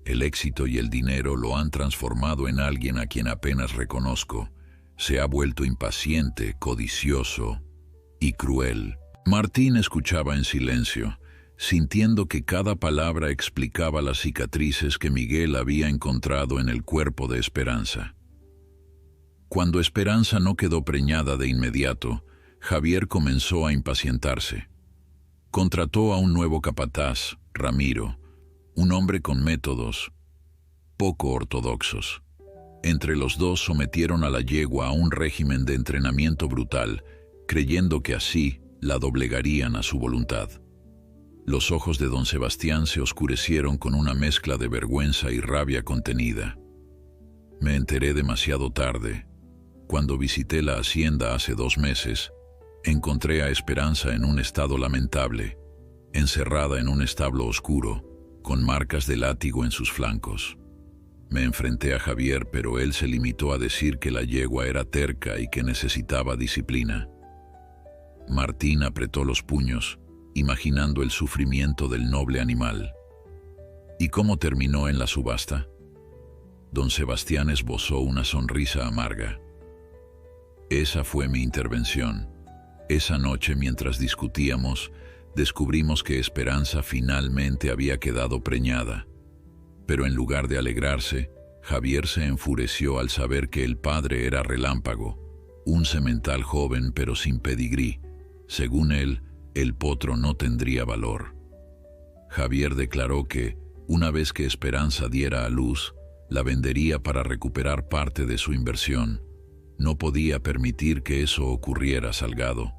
El éxito y el dinero lo han transformado en alguien a quien apenas reconozco. Se ha vuelto impaciente, codicioso y cruel». Martín escuchaba en silencio, sintiendo que cada palabra explicaba las cicatrices que Miguel había encontrado en el cuerpo de Esperanza. Cuando Esperanza no quedó preñada de inmediato, Javier comenzó a impacientarse. Contrató a un nuevo capataz, Ramiro, un hombre con métodos poco ortodoxos. Entre los dos sometieron a la yegua a un régimen de entrenamiento brutal, creyendo que así la doblegarían a su voluntad. Los ojos de don Sebastián se oscurecieron con una mezcla de vergüenza y rabia contenida. Me enteré demasiado tarde. Cuando visité la hacienda hace 2 meses, encontré a Esperanza en un estado lamentable, encerrada en un establo oscuro, con marcas de látigo en sus flancos. Me enfrenté a Javier, pero él se limitó a decir que la yegua era terca y que necesitaba disciplina. Martín apretó los puños, imaginando el sufrimiento del noble animal. ¿Y cómo terminó en la subasta? Don Sebastián esbozó una sonrisa amarga. Esa fue mi intervención. Esa noche, mientras discutíamos, descubrimos que Esperanza finalmente había quedado preñada. Pero en lugar de alegrarse, Javier se enfureció al saber que el padre era Relámpago, un semental joven pero sin pedigrí. Según él, el potro no tendría valor. Javier declaró que, una vez que Esperanza diera a luz, la vendería para recuperar parte de su inversión. No podía permitir que eso ocurriera, Salgado.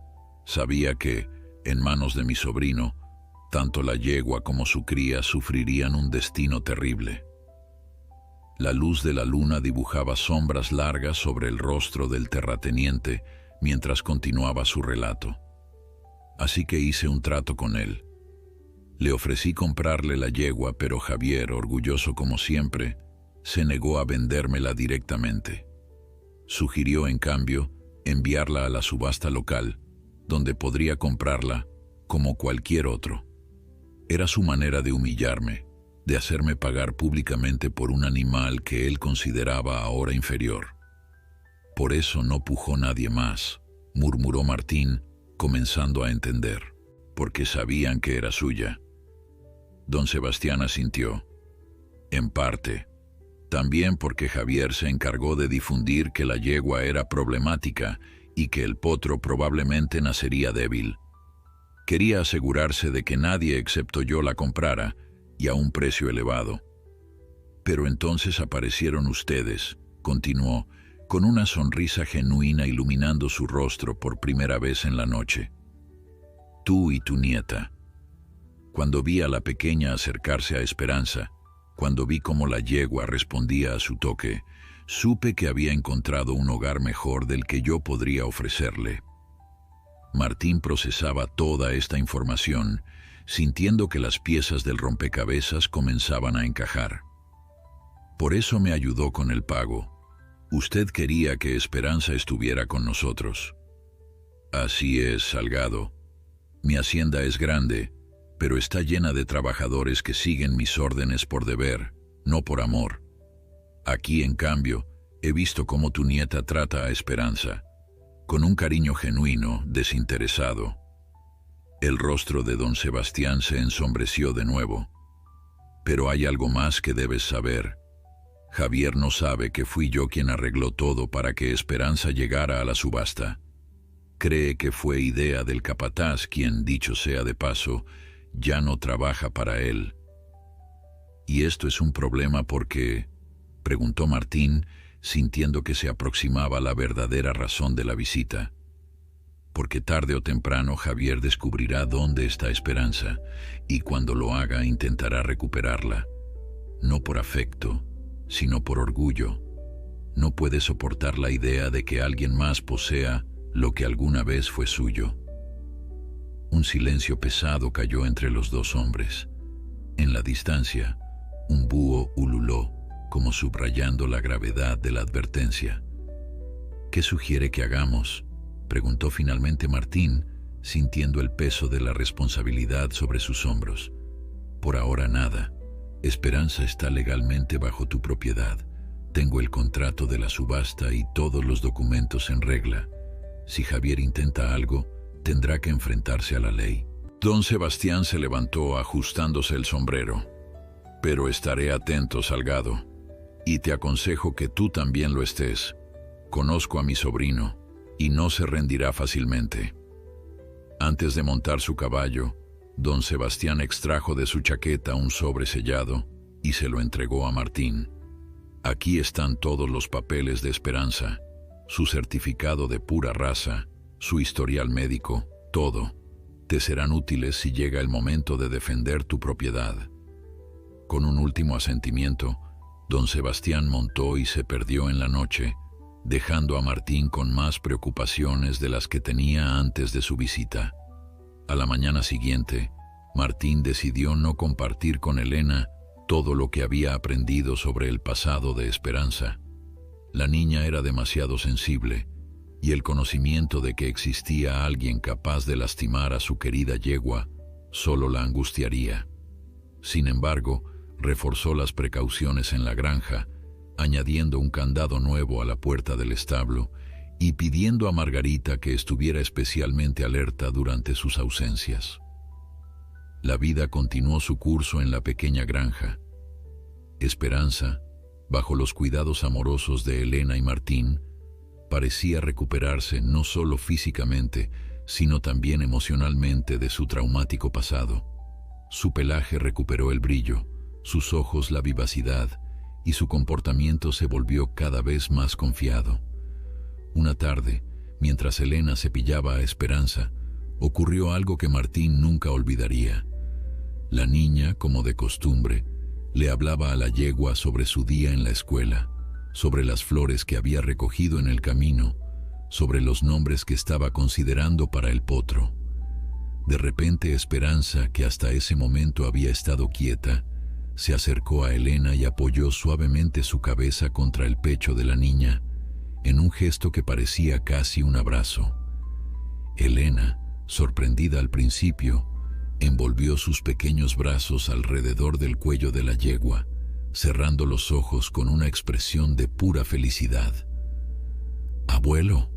Sabía que, en manos de mi sobrino, tanto la yegua como su cría sufrirían un destino terrible. La luz de la luna dibujaba sombras largas sobre el rostro del terrateniente mientras continuaba su relato. Así que hice un trato con él. Le ofrecí comprarle la yegua, pero Javier, orgulloso como siempre, se negó a vendérmela directamente. Sugirió, en cambio, enviarla a la subasta local, donde podría comprarla como cualquier otro. Era su manera de humillarme, de hacerme pagar públicamente por un animal que él consideraba ahora inferior. Por eso no pujó nadie más, murmuró Martín, comenzando a entender, porque sabían que era suya. Don Sebastián asintió. En parte, también porque Javier se encargó de difundir que la yegua era problemática y que el potro probablemente nacería débil. Quería asegurarse de que nadie excepto yo la comprara, y a un precio elevado. Pero entonces aparecieron ustedes, continuó, con una sonrisa genuina iluminando su rostro por primera vez en la noche. Tú y tu nieta. Cuando vi a la pequeña acercarse a Esperanza, cuando vi cómo la yegua respondía a su toque, supe que había encontrado un hogar mejor del que yo podría ofrecerle. Martín procesaba toda esta información, sintiendo que las piezas del rompecabezas comenzaban a encajar. Por eso me ayudó con el pago. Usted quería que Esperanza estuviera con nosotros. Así es, Salgado. Mi hacienda es grande, pero está llena de trabajadores que siguen mis órdenes por deber, no por amor. Aquí, en cambio, he visto cómo tu nieta trata a Esperanza, con un cariño genuino, desinteresado. El rostro de don Sebastián se ensombreció de nuevo. Pero hay algo más que debes saber. Javier no sabe que fui yo quien arregló todo para que Esperanza llegara a la subasta. Cree que fue idea del capataz, quien, dicho sea de paso, ya no trabaja para él. ¿Y esto es un problema porque...? Preguntó Martín, sintiendo que se aproximaba la verdadera razón de la visita. Porque tarde o temprano Javier descubrirá dónde está Esperanza, y cuando lo haga intentará recuperarla, no por afecto, sino por orgullo. No puede soportar la idea de que alguien más posea lo que alguna vez fue suyo. Un silencio pesado cayó entre los dos hombres. En la distancia, un búho ululó, como subrayando la gravedad de la advertencia. ¿Qué sugiere que hagamos?, preguntó finalmente Martín, sintiendo el peso de la responsabilidad sobre sus hombros. Por ahora nada. Esperanza está legalmente bajo tu propiedad. Tengo el contrato de la subasta y todos los documentos en regla. Si Javier intenta algo, tendrá que enfrentarse a la ley. Don Sebastián se levantó ajustándose el sombrero. Pero estaré atento, Salgado, y te aconsejo que tú también lo estés. Conozco a mi sobrino, y no se rendirá fácilmente. Antes de montar su caballo, don Sebastián extrajo de su chaqueta un sobre sellado y se lo entregó a Martín. Aquí están todos los papeles de Esperanza, su certificado de pura raza, su historial médico, todo. Te serán útiles si llega el momento de defender tu propiedad. Con un último asentimiento, don Sebastián montó y se perdió en la noche, dejando a Martín con más preocupaciones de las que tenía antes de su visita. A la mañana siguiente, Martín decidió no compartir con Elena todo lo que había aprendido sobre el pasado de Esperanza. La niña era demasiado sensible, y el conocimiento de que existía alguien capaz de lastimar a su querida yegua solo la angustiaría. Sin embargo, reforzó las precauciones en la granja, añadiendo un candado nuevo a la puerta del establo y pidiendo a Margarita que estuviera especialmente alerta durante sus ausencias. La vida continuó su curso en la pequeña granja. Esperanza, bajo los cuidados amorosos de Elena y Martín, parecía recuperarse no solo físicamente, sino también emocionalmente de su traumático pasado. Su pelaje recuperó el brillo, sus ojos la vivacidad, y su comportamiento se volvió cada vez más confiado. Una tarde, mientras Elena cepillaba a Esperanza, ocurrió algo que Martín nunca olvidaría. La niña, como de costumbre, le hablaba a la yegua sobre su día en la escuela, sobre las flores que había recogido en el camino, sobre los nombres que estaba considerando para el potro. De repente Esperanza, que hasta ese momento había estado quieta, se acercó a Elena y apoyó suavemente su cabeza contra el pecho de la niña, en un gesto que parecía casi un abrazo. Elena, sorprendida al principio, envolvió sus pequeños brazos alrededor del cuello de la yegua, cerrando los ojos con una expresión de pura felicidad. «Abuelo»,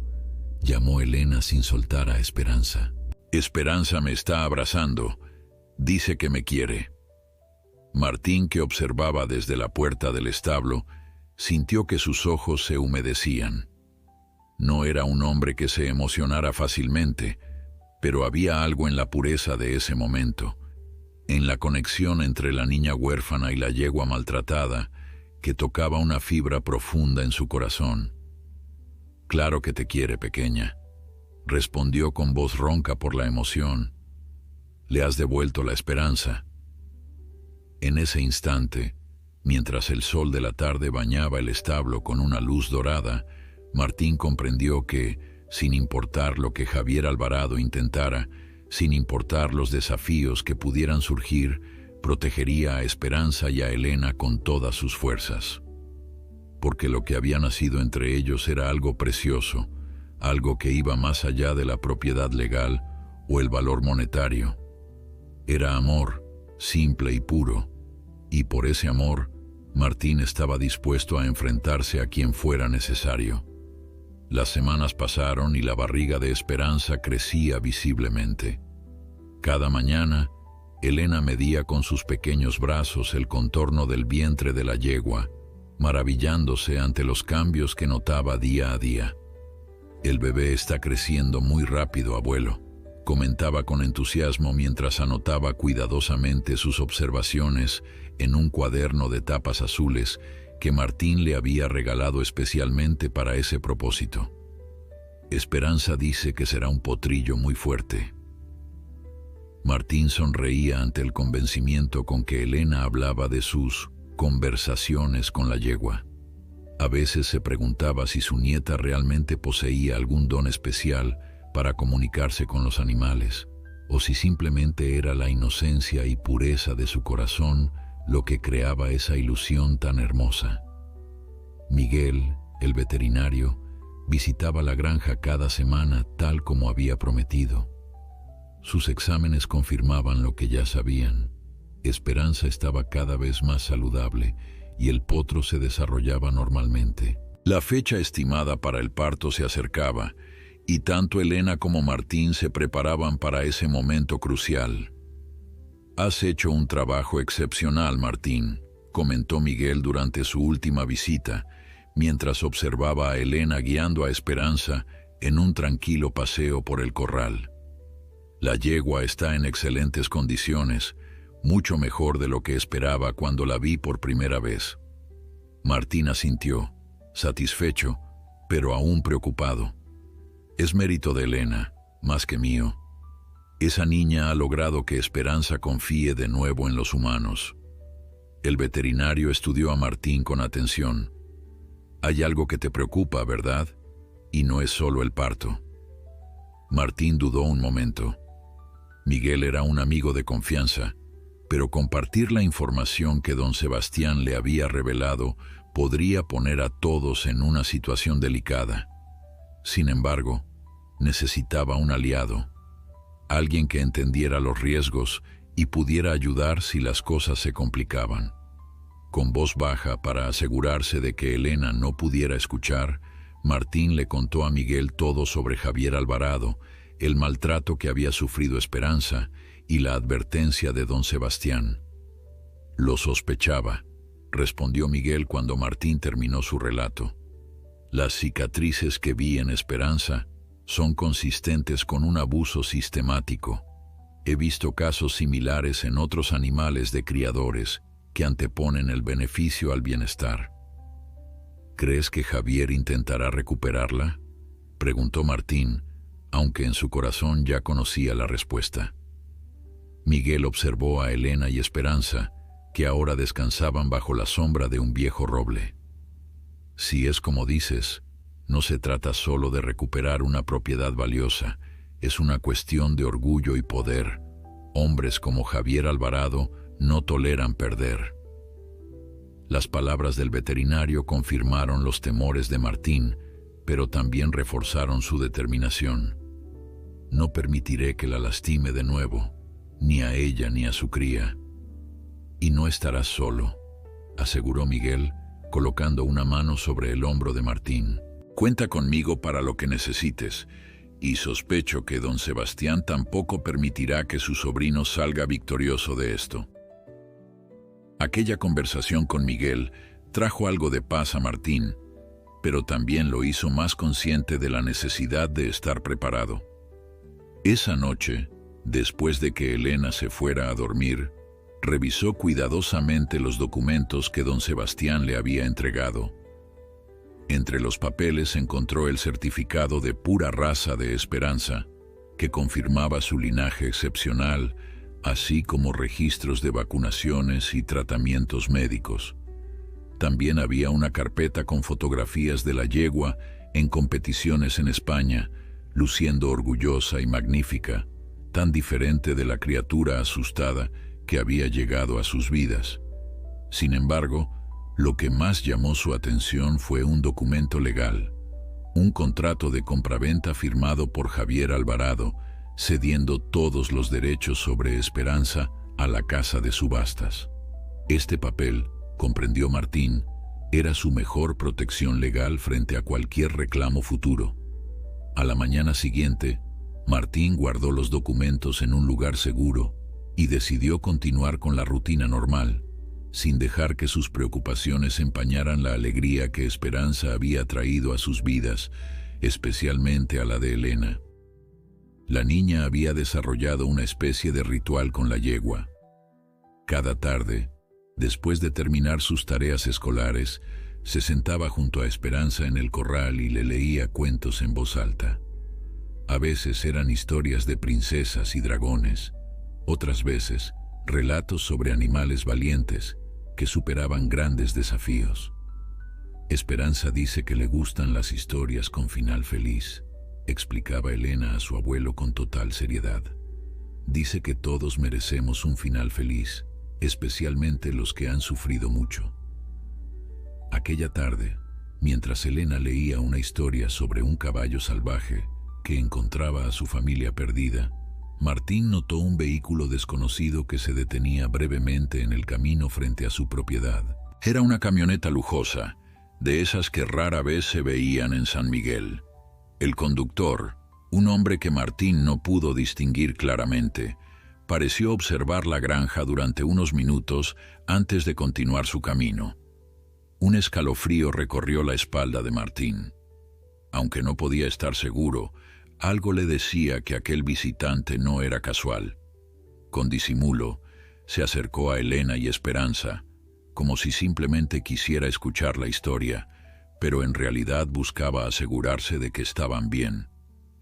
llamó Elena sin soltar a Esperanza. «Esperanza me está abrazando. Dice que me quiere». Martín, que observaba desde la puerta del establo, sintió que sus ojos se humedecían. No era un hombre que se emocionara fácilmente, pero había algo en la pureza de ese momento, en la conexión entre la niña huérfana y la yegua maltratada, que tocaba una fibra profunda en su corazón. «Claro que te quiere, pequeña», respondió con voz ronca por la emoción. «Le has devuelto la esperanza». En ese instante, mientras el sol de la tarde bañaba el establo con una luz dorada, Martín comprendió que, sin importar lo que Javier Alvarado intentara, sin importar los desafíos que pudieran surgir, protegería a Esperanza y a Elena con todas sus fuerzas. Porque lo que había nacido entre ellos era algo precioso, algo que iba más allá de la propiedad legal o el valor monetario. Era amor, simple y puro, y por ese amor, Martín estaba dispuesto a enfrentarse a quien fuera necesario. Las semanas pasaron y la barriga de Esperanza crecía visiblemente. Cada mañana, Elena medía con sus pequeños brazos el contorno del vientre de la yegua, maravillándose ante los cambios que notaba día a día. «El bebé está creciendo muy rápido, abuelo», comentaba con entusiasmo mientras anotaba cuidadosamente sus observaciones en un cuaderno de tapas azules que Martín le había regalado especialmente para ese propósito. «Esperanza dice que será un potrillo muy fuerte». Martín sonreía ante el convencimiento con que Elena hablaba de sus conversaciones con la yegua. A veces se preguntaba si su nieta realmente poseía algún don especial para comunicarse con los animales, o si simplemente era la inocencia y pureza de su corazón lo que creaba esa ilusión tan hermosa. Miguel, el veterinario, visitaba la granja cada semana tal como había prometido. Sus exámenes confirmaban lo que ya sabían. Esperanza estaba cada vez más saludable y el potro se desarrollaba normalmente. La fecha estimada para el parto se acercaba, y tanto Elena como Martín se preparaban para ese momento crucial. «Has hecho un trabajo excepcional, Martín», comentó Miguel durante su última visita, mientras observaba a Elena guiando a Esperanza en un tranquilo paseo por el corral. «La yegua está en excelentes condiciones, mucho mejor de lo que esperaba cuando la vi por primera vez». Martín asintió, satisfecho, pero aún preocupado. Es mérito de Elena, más que mío. Esa niña ha logrado que Esperanza confíe de nuevo en los humanos. El veterinario estudió a Martín con atención. Hay algo que te preocupa, ¿verdad? Y no es solo el parto. Martín dudó un momento. Miguel era un amigo de confianza, pero compartir la información que don Sebastián le había revelado podría poner a todos en una situación delicada. Sin embargo, necesitaba un aliado, alguien que entendiera los riesgos y pudiera ayudar si las cosas se complicaban. Con voz baja, para asegurarse de que Elena no pudiera escuchar, Martín le contó a Miguel todo sobre Javier Alvarado, el maltrato que había sufrido Esperanza y la advertencia de don Sebastián. Lo sospechaba, respondió Miguel cuando Martín terminó su relato. Las cicatrices que vi en Esperanza son consistentes con un abuso sistemático. He visto casos similares en otros animales de criadores que anteponen el beneficio al bienestar. ¿Crees que Javier intentará recuperarla?, preguntó Martín, aunque en su corazón ya conocía la respuesta. Miguel observó a Elena y Esperanza, que ahora descansaban bajo la sombra de un viejo roble. Si es como dices, no se trata solo de recuperar una propiedad valiosa, es una cuestión de orgullo y poder. Hombres como Javier Alvarado no toleran perder. Las palabras del veterinario confirmaron los temores de Martín, pero también reforzaron su determinación. No permitiré que la lastime de nuevo, ni a ella ni a su cría. Y no estarás solo, aseguró Miguel, colocando una mano sobre el hombro de Martín. Cuenta conmigo para lo que necesites, y sospecho que don Sebastián tampoco permitirá que su sobrino salga victorioso de esto. Aquella conversación con Miguel trajo algo de paz a Martín, pero también lo hizo más consciente de la necesidad de estar preparado. Esa noche, después de que Elena se fuera a dormir, revisó cuidadosamente los documentos que don Sebastián le había entregado. Entre los papeles encontró el certificado de pura raza de Esperanza, que confirmaba su linaje excepcional, así como registros de vacunaciones y tratamientos médicos. También había una carpeta con fotografías de la yegua en competiciones en España, luciendo orgullosa y magnífica, tan diferente de la criatura asustada que había llegado a sus vidas. Sin embargo, lo que más llamó su atención fue un documento legal, un contrato de compraventa firmado por Javier Alvarado, cediendo todos los derechos sobre Esperanza a la casa de subastas. Este papel, comprendió Martín, era su mejor protección legal frente a cualquier reclamo futuro. A la mañana siguiente, Martín guardó los documentos en un lugar seguro y decidió continuar con la rutina normal, sin dejar que sus preocupaciones empañaran la alegría que Esperanza había traído a sus vidas, especialmente a la de Elena. La niña había desarrollado una especie de ritual con la yegua. Cada tarde, después de terminar sus tareas escolares, se sentaba junto a Esperanza en el corral y le leía cuentos en voz alta. A veces eran historias de princesas y dragones, otras veces relatos sobre animales valientes que superaban grandes desafíos. Esperanza dice que le gustan las historias con final feliz, explicaba Elena a su abuelo con total seriedad. Dice que todos merecemos un final feliz, especialmente los que han sufrido mucho. Aquella tarde, mientras Elena leía una historia sobre un caballo salvaje que encontraba a su familia perdida, Martín notó un vehículo desconocido que se detenía brevemente en el camino frente a su propiedad. Era una camioneta lujosa, de esas que rara vez se veían en San Miguel. El conductor, un hombre que Martín no pudo distinguir claramente, pareció observar la granja durante unos minutos antes de continuar su camino. Un escalofrío recorrió la espalda de Martín. Aunque no podía estar seguro, algo le decía que aquel visitante no era casual. Con disimulo, se acercó a Elena y Esperanza, como si simplemente quisiera escuchar la historia, pero en realidad buscaba asegurarse de que estaban bien.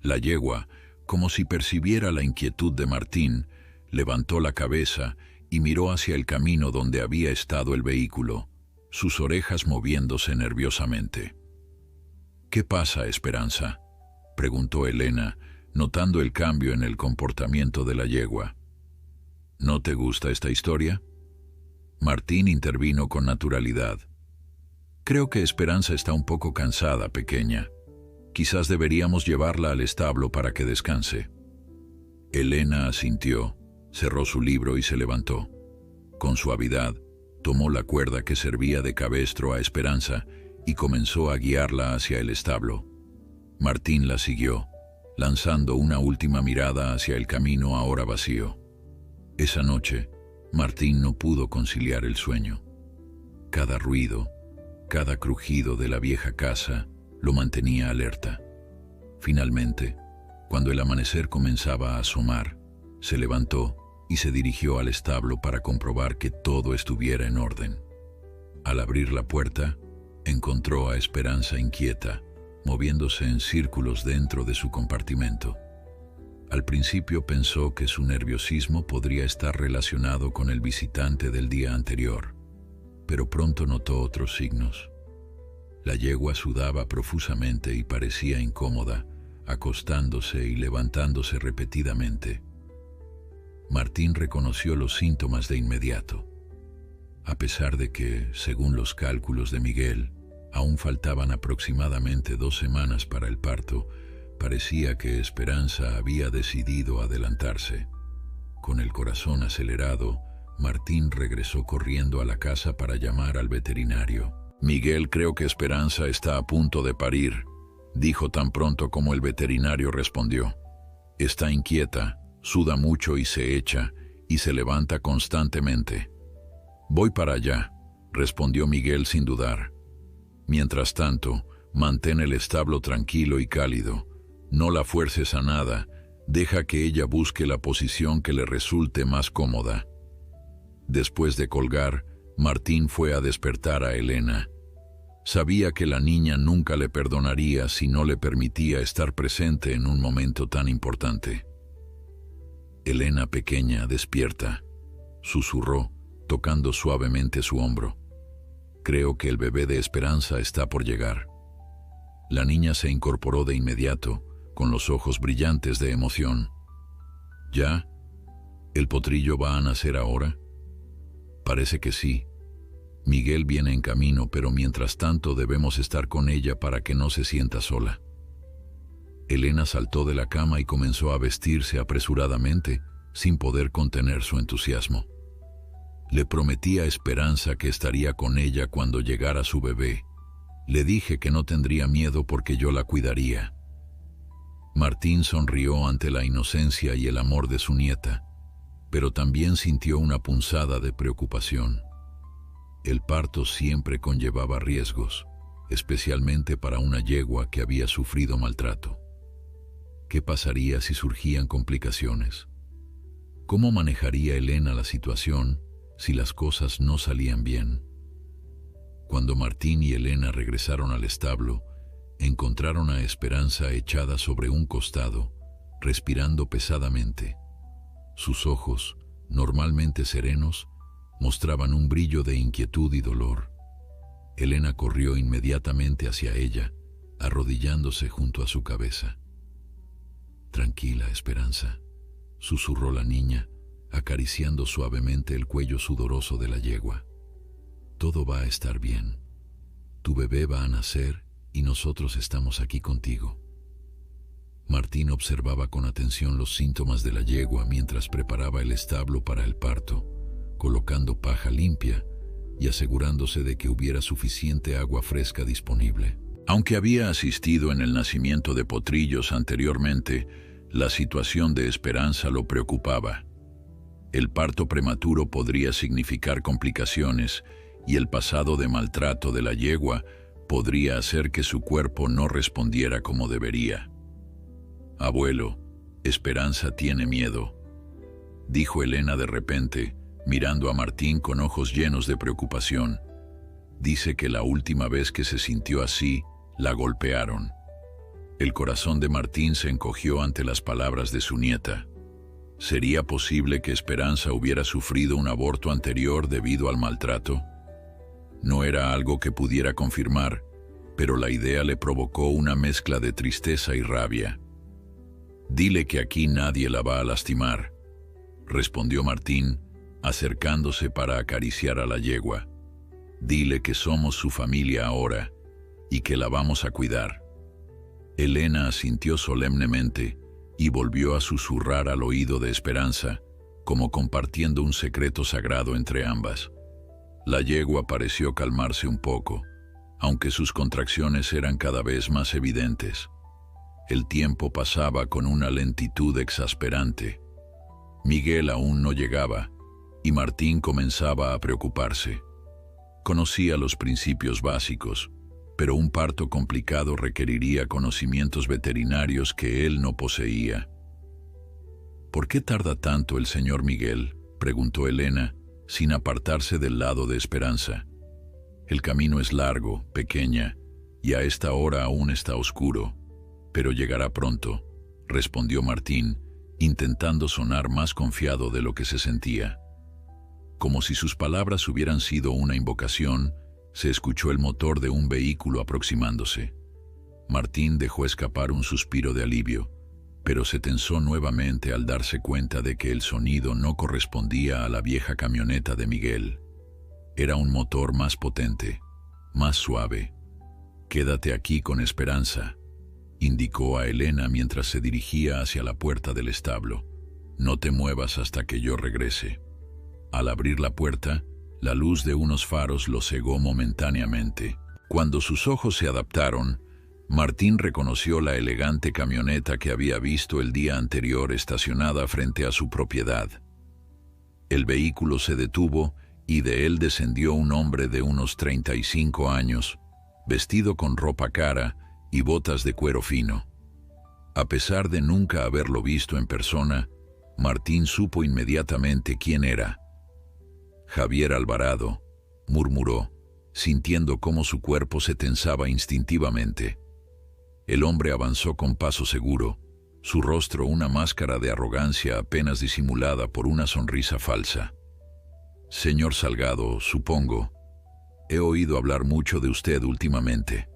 La yegua, como si percibiera la inquietud de Martín, levantó la cabeza y miró hacia el camino donde había estado el vehículo, sus orejas moviéndose nerviosamente. «¿Qué pasa, Esperanza?», preguntó Elena, notando el cambio en el comportamiento de la yegua. «¿No te gusta esta historia?». Martín intervino con naturalidad. «Creo que Esperanza está un poco cansada, pequeña. Quizás deberíamos llevarla al establo para que descanse». Elena asintió, cerró su libro y se levantó. Con suavidad, tomó la cuerda que servía de cabestro a Esperanza y comenzó a guiarla hacia el establo. Martín la siguió, lanzando una última mirada hacia el camino ahora vacío. Esa noche, Martín no pudo conciliar el sueño. Cada ruido, cada crujido de la vieja casa lo mantenía alerta. Finalmente, cuando el amanecer comenzaba a asomar, se levantó y se dirigió al establo para comprobar que todo estuviera en orden. Al abrir la puerta, encontró a Esperanza inquieta, moviéndose en círculos dentro de su compartimento. Al principio pensó que su nerviosismo podría estar relacionado con el visitante del día anterior, pero pronto notó otros signos. La yegua sudaba profusamente y parecía incómoda, acostándose y levantándose repetidamente. Martín reconoció los síntomas de inmediato. A pesar de que, según los cálculos de Miguel, aún faltaban aproximadamente 2 semanas para el parto, parecía que Esperanza había decidido adelantarse. Con el corazón acelerado, Martín regresó corriendo a la casa para llamar al veterinario. «Miguel, creo que Esperanza está a punto de parir», dijo tan pronto como el veterinario respondió. «Está inquieta, suda mucho y se echa, y se levanta constantemente». «Voy para allá», respondió Miguel sin dudar. «Mientras tanto, mantén el establo tranquilo y cálido. No la fuerces a nada, deja que ella busque la posición que le resulte más cómoda». Después de colgar, Martín fue a despertar a Elena. Sabía que la niña nunca le perdonaría si no le permitía estar presente en un momento tan importante. «Elena, pequeña, despierta», susurró, tocando suavemente su hombro. «Creo que el bebé de Esperanza está por llegar». La niña se incorporó de inmediato, con los ojos brillantes de emoción. «¿Ya? ¿El potrillo va a nacer ahora?» «Parece que sí. Miguel viene en camino, pero mientras tanto debemos estar con ella para que no se sienta sola». Elena saltó de la cama y comenzó a vestirse apresuradamente, sin poder contener su entusiasmo. Le prometí a Esperanza que estaría con ella cuando llegara su bebé. Le dije que no tendría miedo porque yo la cuidaría. Martín sonrió ante la inocencia y el amor de su nieta, pero también sintió una punzada de preocupación. El parto siempre conllevaba riesgos, especialmente para una yegua que había sufrido maltrato. ¿Qué pasaría si surgían complicaciones? ¿Cómo manejaría Elena la situación si las cosas no salían bien? Cuando Martín y Elena regresaron al establo, encontraron a Esperanza echada sobre un costado, respirando pesadamente. Sus ojos, normalmente serenos, mostraban un brillo de inquietud y dolor. Elena corrió inmediatamente hacia ella, arrodillándose junto a su cabeza. «Tranquila, Esperanza», susurró la niña, acariciando suavemente el cuello sudoroso de la yegua. «Todo va a estar bien. Tu bebé va a nacer y nosotros estamos aquí contigo». Martín observaba con atención los síntomas de la yegua mientras preparaba el establo para el parto, colocando paja limpia y asegurándose de que hubiera suficiente agua fresca disponible. Aunque había asistido en el nacimiento de potrillos anteriormente, la situación de Esperanza lo preocupaba. El parto prematuro podría significar complicaciones y el pasado de maltrato de la yegua podría hacer que su cuerpo no respondiera como debería. «Abuelo, Esperanza tiene miedo», dijo Elena de repente, mirando a Martín con ojos llenos de preocupación. Dice que la última vez que se sintió así, la golpearon. El corazón de Martín se encogió ante las palabras de su nieta. ¿Sería posible que Esperanza hubiera sufrido un aborto anterior debido al maltrato? No era algo que pudiera confirmar, pero la idea le provocó una mezcla de tristeza y rabia. «Dile que aquí nadie la va a lastimar», respondió Martín, acercándose para acariciar a la yegua. «Dile que somos su familia ahora y que la vamos a cuidar». Elena asintió solemnemente y volvió a susurrar al oído de Esperanza, como compartiendo un secreto sagrado entre ambas. La yegua pareció calmarse un poco, aunque sus contracciones eran cada vez más evidentes. El tiempo pasaba con una lentitud exasperante. Miguel aún no llegaba, y Martín comenzaba a preocuparse. Conocía los principios básicos, pero un parto complicado requeriría conocimientos veterinarios que él no poseía. «¿Por qué tarda tanto el señor Miguel?», preguntó Elena, sin apartarse del lado de Esperanza. «El camino es largo, pequeña, y a esta hora aún está oscuro, pero llegará pronto», respondió Martín, intentando sonar más confiado de lo que se sentía. Como si sus palabras hubieran sido una invocación, se escuchó el motor de un vehículo aproximándose. Martín dejó escapar un suspiro de alivio, pero se tensó nuevamente al darse cuenta de que el sonido no correspondía a la vieja camioneta de Miguel. Era un motor más potente, más suave. «Quédate aquí con Esperanza», indicó a Elena mientras se dirigía hacia la puerta del establo. «No te muevas hasta que yo regrese». Al abrir la puerta, la luz de unos faros lo cegó momentáneamente. Cuando sus ojos se adaptaron, Martín reconoció la elegante camioneta que había visto el día anterior estacionada frente a su propiedad. El vehículo se detuvo y de él descendió un hombre de unos 35 años, vestido con ropa cara y botas de cuero fino. A pesar de nunca haberlo visto en persona, Martín supo inmediatamente quién era. «Javier Alvarado», murmuró, sintiendo cómo su cuerpo se tensaba instintivamente. El hombre avanzó con paso seguro, su rostro una máscara de arrogancia apenas disimulada por una sonrisa falsa. «Señor Salgado, supongo. He oído hablar mucho de usted últimamente».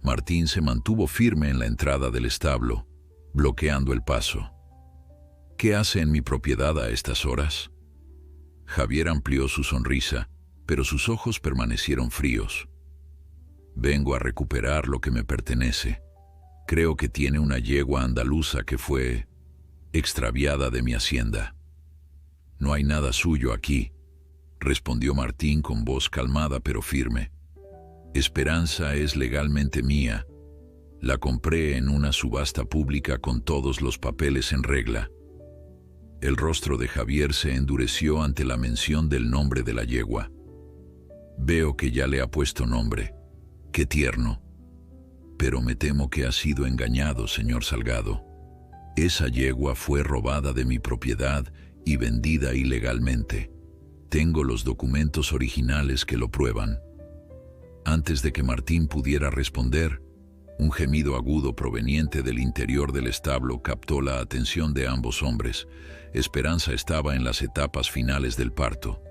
Martín se mantuvo firme en la entrada del establo, bloqueando el paso. «¿Qué hace en mi propiedad a estas horas?». Javier amplió su sonrisa, pero sus ojos permanecieron fríos. «Vengo a recuperar lo que me pertenece. Creo que tiene una yegua andaluza que fue extraviada de mi hacienda». «No hay nada suyo aquí», respondió Martín con voz calmada pero firme. «Esperanza es legalmente mía. La compré en una subasta pública con todos los papeles en regla». El rostro de Javier se endureció ante la mención del nombre de la yegua. «Veo que ya le ha puesto nombre. Qué tierno. Pero me temo que ha sido engañado, señor Salgado. Esa yegua fue robada de mi propiedad y vendida ilegalmente. Tengo los documentos originales que lo prueban». Antes de que Martín pudiera responder, un gemido agudo proveniente del interior del establo captó la atención de ambos hombres. Esperanza estaba en las etapas finales del parto.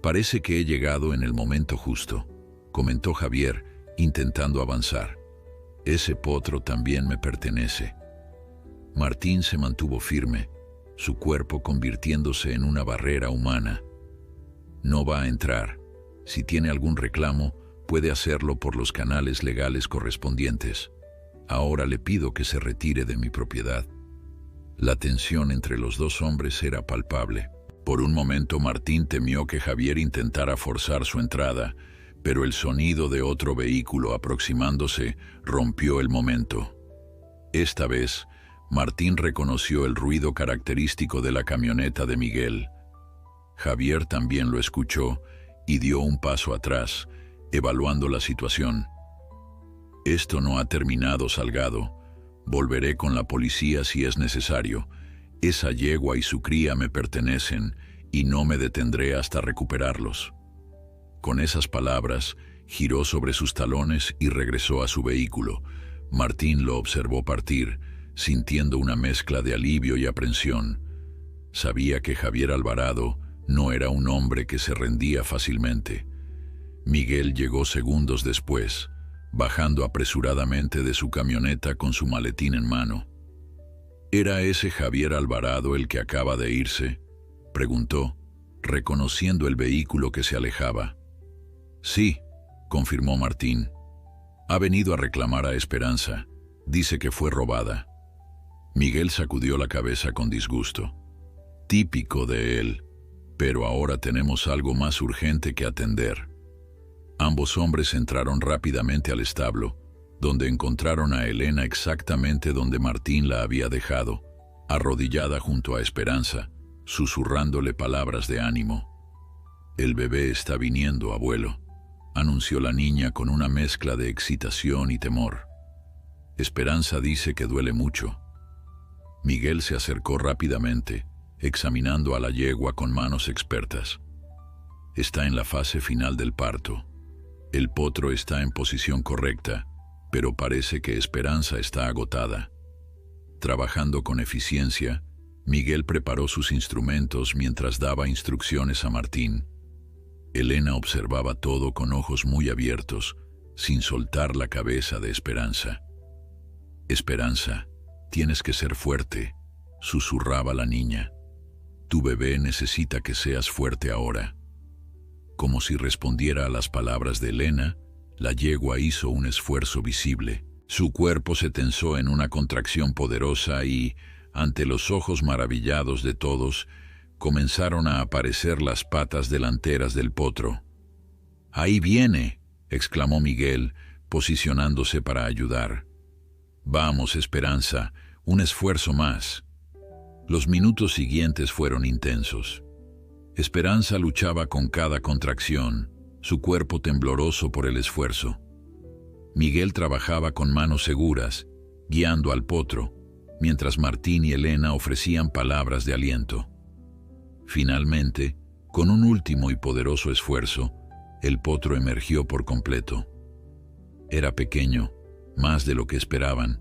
«Parece que he llegado en el momento justo», comentó Javier, intentando avanzar. «Ese potro también me pertenece». Martín se mantuvo firme, su cuerpo convirtiéndose en una barrera humana. «No va a entrar. Si tiene algún reclamo, puede hacerlo por los canales legales correspondientes. Ahora le pido que se retire de mi propiedad». La tensión entre los dos hombres era palpable. Por un momento Martín temió que Javier intentara forzar su entrada, pero el sonido de otro vehículo aproximándose rompió el momento. Esta vez, Martín reconoció el ruido característico de la camioneta de Miguel. Javier también lo escuchó y dio un paso atrás, evaluando la situación. «Esto no ha terminado, Salgado. Volveré con la policía si es necesario. Esa yegua y su cría me pertenecen y no me detendré hasta recuperarlos. Con esas palabras, giró sobre sus talones y regresó a su vehículo. Martín lo observó partir, sintiendo una mezcla de alivio y aprensión. Sabía que Javier Alvarado no era un hombre que se rendía fácilmente. Miguel llegó segundos después, bajando apresuradamente de su camioneta con su maletín en mano. ¿Era ese Javier Alvarado el que acaba de irse?, preguntó, reconociendo el vehículo que se alejaba. Sí, confirmó Martín. Ha venido a reclamar a Esperanza. Dice que fue robada. Miguel sacudió la cabeza con disgusto. Típico de él, pero ahora tenemos algo más urgente que atender. Ambos hombres entraron rápidamente al establo, donde encontraron a Elena exactamente donde Martín la había dejado, arrodillada junto a Esperanza, susurrándole palabras de ánimo. El bebé está viniendo, abuelo, anunció la niña con una mezcla de excitación y temor. Esperanza dice que duele mucho. Miguel se acercó rápidamente, examinando a la yegua con manos expertas. Está en la fase final del parto. El potro está en posición correcta, pero parece que Esperanza está agotada. Trabajando con eficiencia, Miguel preparó sus instrumentos mientras daba instrucciones a Martín. Elena observaba todo con ojos muy abiertos, sin soltar la cabeza de Esperanza. Esperanza, tienes que ser fuerte, susurraba la niña. Tu bebé necesita que seas fuerte ahora. Como si respondiera a las palabras de Elena, la yegua hizo un esfuerzo visible. Su cuerpo se tensó en una contracción poderosa y, ante los ojos maravillados de todos, comenzaron a aparecer las patas delanteras del potro. «¡Ahí viene!», exclamó Miguel, posicionándose para ayudar. «Vamos, Esperanza, un esfuerzo más». Los minutos siguientes fueron intensos. Esperanza luchaba con cada contracción, su cuerpo tembloroso por el esfuerzo. Miguel trabajaba con manos seguras, guiando al potro, mientras Martín y Elena ofrecían palabras de aliento. Finalmente, con un último y poderoso esfuerzo, el potro emergió por completo. Era pequeño, más de lo que esperaban,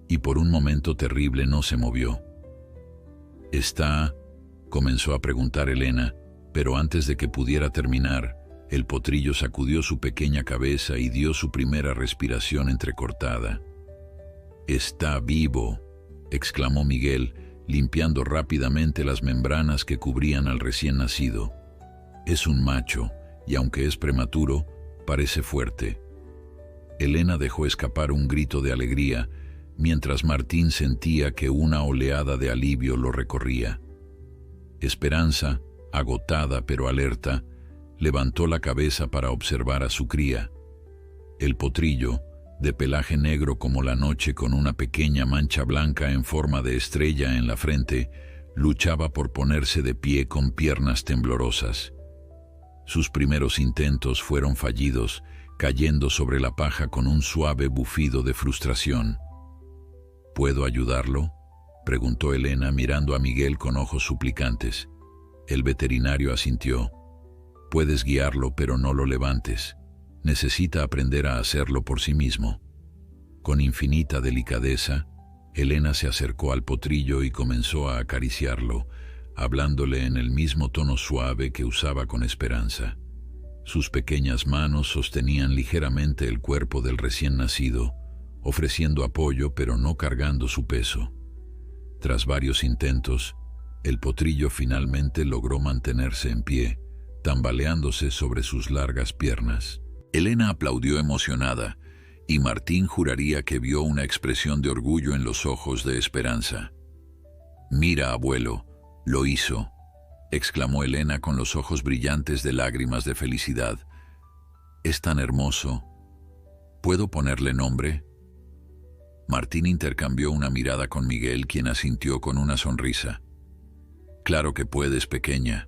y por un momento terrible no se movió. Comenzó a preguntar Elena, pero antes de que pudiera terminar, el potrillo sacudió su pequeña cabeza y dio su primera respiración entrecortada. «Está vivo», exclamó Miguel, limpiando rápidamente las membranas que cubrían al recién nacido. «Es un macho, y aunque es prematuro, parece fuerte». Elena dejó escapar un grito de alegría, mientras Martín sentía que una oleada de alivio lo recorría. Esperanza, agotada pero alerta, levantó la cabeza para observar a su cría. El potrillo, de pelaje negro como la noche con una pequeña mancha blanca en forma de estrella en la frente, luchaba por ponerse de pie con piernas temblorosas. Sus primeros intentos fueron fallidos, cayendo sobre la paja con un suave bufido de frustración. «¿Puedo ayudarlo?», preguntó Elena mirando a Miguel con ojos suplicantes. El veterinario asintió. «Puedes guiarlo, pero no lo levantes. Necesita aprender a hacerlo por sí mismo». Con infinita delicadeza, Elena se acercó al potrillo y comenzó a acariciarlo, hablándole en el mismo tono suave que usaba con Esperanza. Sus pequeñas manos sostenían ligeramente el cuerpo del recién nacido, ofreciendo apoyo pero no cargando su peso. Tras varios intentos, el potrillo finalmente logró mantenerse en pie, tambaleándose sobre sus largas piernas. Elena aplaudió emocionada, y Martín juraría que vio una expresión de orgullo en los ojos de Esperanza. «Mira, abuelo, lo hizo», exclamó Elena con los ojos brillantes de lágrimas de felicidad. «Es tan hermoso. ¿Puedo ponerle nombre?». Martín intercambió una mirada con Miguel, quien asintió con una sonrisa. «Claro que puedes, pequeña.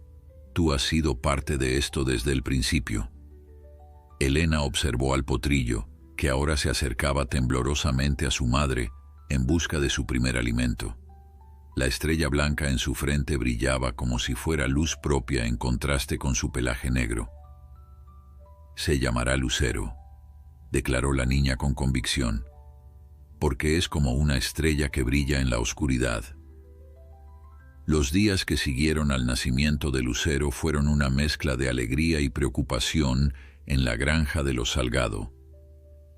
Tú has sido parte de esto desde el principio». Elena observó al potrillo, que ahora se acercaba temblorosamente a su madre en busca de su primer alimento. La estrella blanca en su frente brillaba como si fuera luz propia en contraste con su pelaje negro. «Se llamará Lucero», declaró la niña con convicción, «porque es como una estrella que brilla en la oscuridad». Los días que siguieron al nacimiento de Lucero fueron una mezcla de alegría y preocupación en la granja de los Salgado.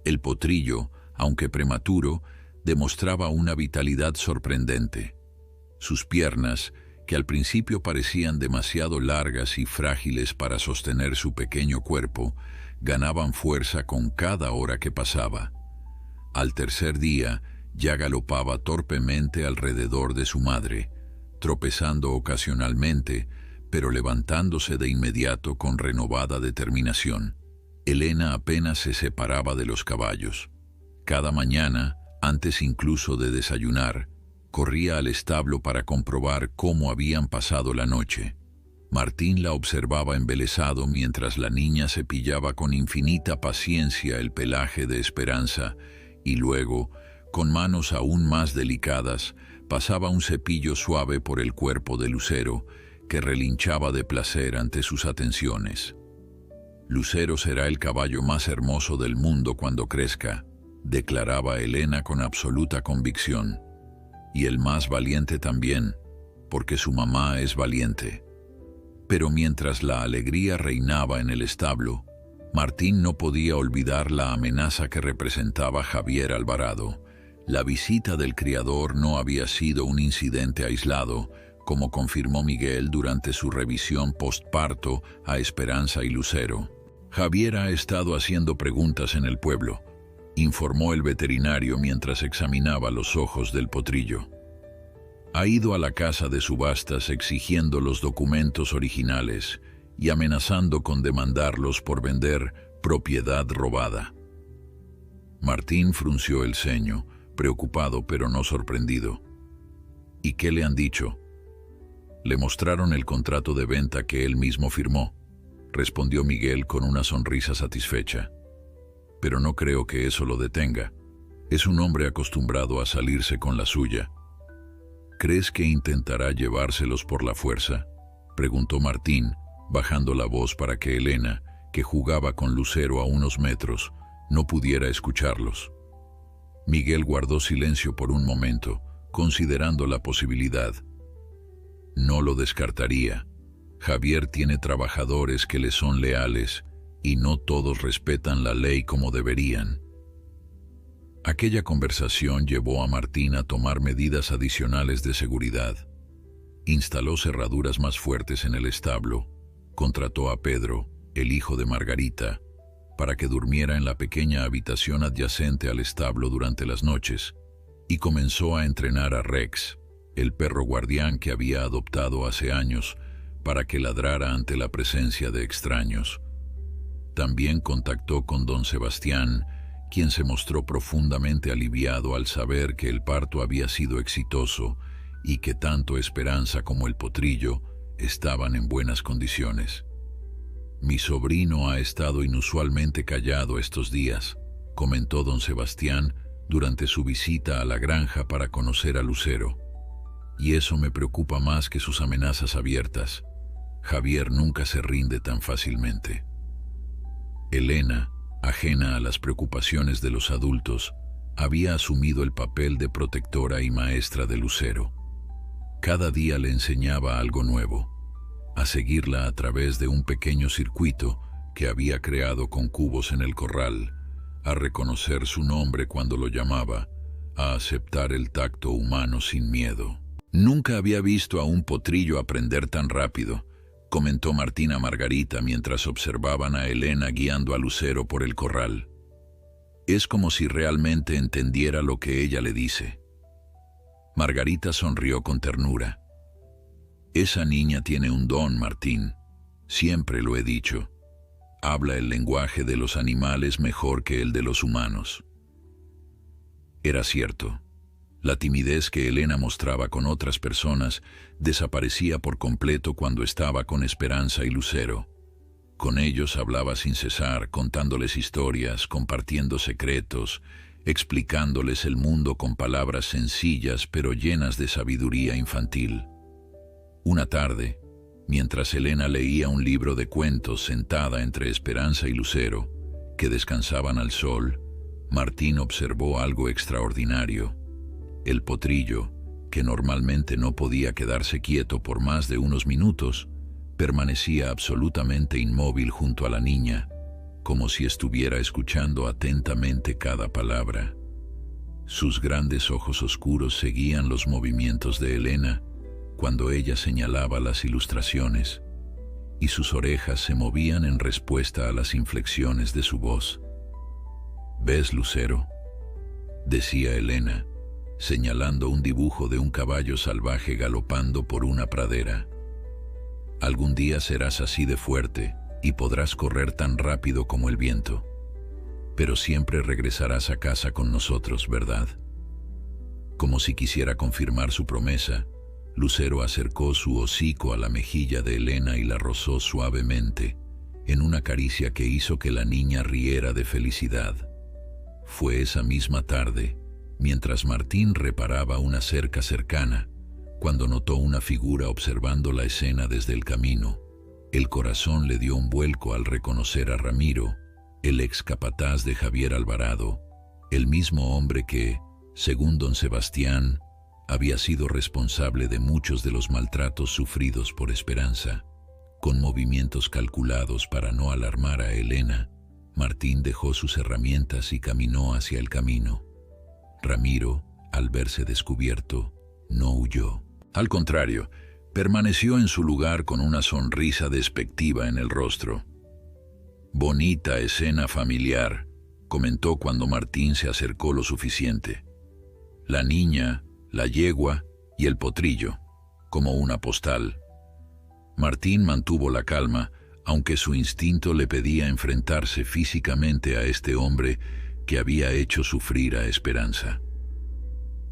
El potrillo, aunque prematuro, demostraba una vitalidad sorprendente. Sus piernas, que al principio parecían demasiado largas y frágiles para sostener su pequeño cuerpo, ganaban fuerza con cada hora que pasaba. Al tercer día, ya galopaba torpemente alrededor de su madre, tropezando ocasionalmente, pero levantándose de inmediato con renovada determinación. Elena apenas se separaba de los caballos. Cada mañana, antes incluso de desayunar, corría al establo para comprobar cómo habían pasado la noche. Martín la observaba embelesado mientras la niña cepillaba con infinita paciencia el pelaje de Esperanza y luego, con manos aún más delicadas, pasaba un cepillo suave por el cuerpo de Lucero, que relinchaba de placer ante sus atenciones. «Lucero será el caballo más hermoso del mundo cuando crezca», declaraba Elena con absoluta convicción. «Y el más valiente también, porque su mamá es valiente». Pero mientras la alegría reinaba en el establo, Martín no podía olvidar la amenaza que representaba Javier Alvarado. La visita del criador no había sido un incidente aislado, como confirmó Miguel durante su revisión postparto a Esperanza y Lucero. «Javier ha estado haciendo preguntas en el pueblo», informó el veterinario mientras examinaba los ojos del potrillo. «Ha ido a la casa de subastas exigiendo los documentos originales y amenazando con demandarlos por vender propiedad robada». Martín frunció el ceño, preocupado pero no sorprendido. «¿Y qué le han dicho?» «Le mostraron el contrato de venta que él mismo firmó», respondió Miguel con una sonrisa satisfecha. «Pero no creo que eso lo detenga. Es un hombre acostumbrado a salirse con la suya». «¿Crees que intentará llevárselos por la fuerza?», preguntó Martín, bajando la voz para que Elena, que jugaba con Lucero a unos metros, no pudiera escucharlos. Miguel guardó silencio por un momento, considerando la posibilidad. «No lo descartaría. Javier tiene trabajadores que le son leales y no todos respetan la ley como deberían». Aquella conversación llevó a Martín a tomar medidas adicionales de seguridad. Instaló cerraduras más fuertes en el establo, contrató a Pedro, el hijo de Margarita, para que durmiera en la pequeña habitación adyacente al establo durante las noches, y comenzó a entrenar a Rex, el perro guardián que había adoptado hace años, para que ladrara ante la presencia de extraños. También contactó con don Sebastián, quien se mostró profundamente aliviado al saber que el parto había sido exitoso y que tanto Esperanza como el potrillo estaban en buenas condiciones. «Mi sobrino ha estado inusualmente callado estos días», comentó don Sebastián durante su visita a la granja para conocer a Lucero. «Y eso me preocupa más que sus amenazas abiertas. Javier nunca se rinde tan fácilmente». Elena, ajena a las preocupaciones de los adultos, había asumido el papel de protectora y maestra de Lucero. Cada día le enseñaba algo nuevo, a seguirla a través de un pequeño circuito que había creado con cubos en el corral, a reconocer su nombre cuando lo llamaba, a aceptar el tacto humano sin miedo. «Nunca había visto a un potrillo aprender tan rápido», comentó Martín a Margarita mientras observaban a Elena guiando a Lucero por el corral. «Es como si realmente entendiera lo que ella le dice». Margarita sonrió con ternura. «Esa niña tiene un don, Martín. Siempre lo he dicho. Habla el lenguaje de los animales mejor que el de los humanos». Era cierto. La timidez que Elena mostraba con otras personas desaparecía por completo cuando estaba con Esperanza y Lucero. Con ellos hablaba sin cesar, contándoles historias, compartiendo secretos, explicándoles el mundo con palabras sencillas pero llenas de sabiduría infantil. Una tarde, mientras Elena leía un libro de cuentos sentada entre Esperanza y Lucero, que descansaban al sol, Martín observó algo extraordinario. El potrillo, que normalmente no podía quedarse quieto por más de unos minutos, permanecía absolutamente inmóvil junto a la niña, como si estuviera escuchando atentamente cada palabra. Sus grandes ojos oscuros seguían los movimientos de Elena cuando ella señalaba las ilustraciones, y sus orejas se movían en respuesta a las inflexiones de su voz. «¿Ves, Lucero?», decía Elena, señalando un dibujo de un caballo salvaje galopando por una pradera. «Algún día serás así de fuerte y podrás correr tan rápido como el viento. Pero siempre regresarás a casa con nosotros, ¿verdad?». Como si quisiera confirmar su promesa, Lucero acercó su hocico a la mejilla de Elena y la rozó suavemente, en una caricia que hizo que la niña riera de felicidad. Fue esa misma tarde, mientras Martín reparaba una cerca cercana, cuando notó una figura observando la escena desde el camino. El corazón le dio un vuelco al reconocer a Ramiro, el ex capataz de Javier Alvarado, el mismo hombre que, según don Sebastián, había sido responsable de muchos de los maltratos sufridos por Esperanza. Con movimientos calculados para no alarmar a Elena, Martín dejó sus herramientas y caminó hacia el camino. Ramiro, al verse descubierto, no huyó. Al contrario, permaneció en su lugar con una sonrisa despectiva en el rostro. «Bonita escena familiar», comentó cuando Martín se acercó lo suficiente. «La niña, la yegua y el potrillo, como una postal». Martín mantuvo la calma, aunque su instinto le pedía enfrentarse físicamente a este hombre que había hecho sufrir a Esperanza.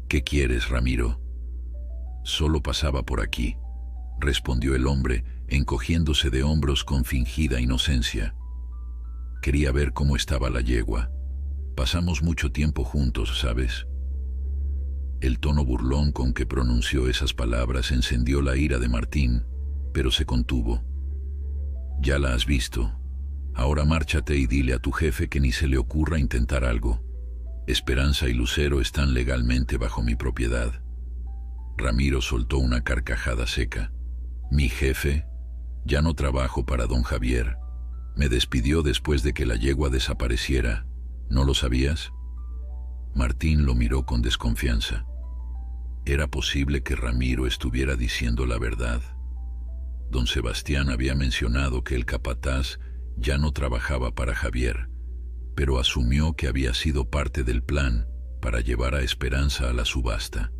«¿Qué quieres, Ramiro?». «Solo pasaba por aquí», respondió el hombre, encogiéndose de hombros con fingida inocencia. «Quería ver cómo estaba la yegua. Pasamos mucho tiempo juntos, ¿sabes?». El tono burlón con que pronunció esas palabras encendió la ira de Martín, pero se contuvo. «Ya la has visto. Ahora márchate y dile a tu jefe que ni se le ocurra intentar algo. Esperanza y Lucero están legalmente bajo mi propiedad». Ramiro soltó una carcajada seca. «¿Mi jefe? Ya no trabajo para don Javier. Me despidió después de que la yegua desapareciera. ¿No lo sabías?». Martín lo miró con desconfianza. Era posible que Ramiro estuviera diciendo la verdad. Don Sebastián había mencionado que el capataz ya no trabajaba para Javier, pero asumió que había sido parte del plan para llevar a Esperanza a la subasta.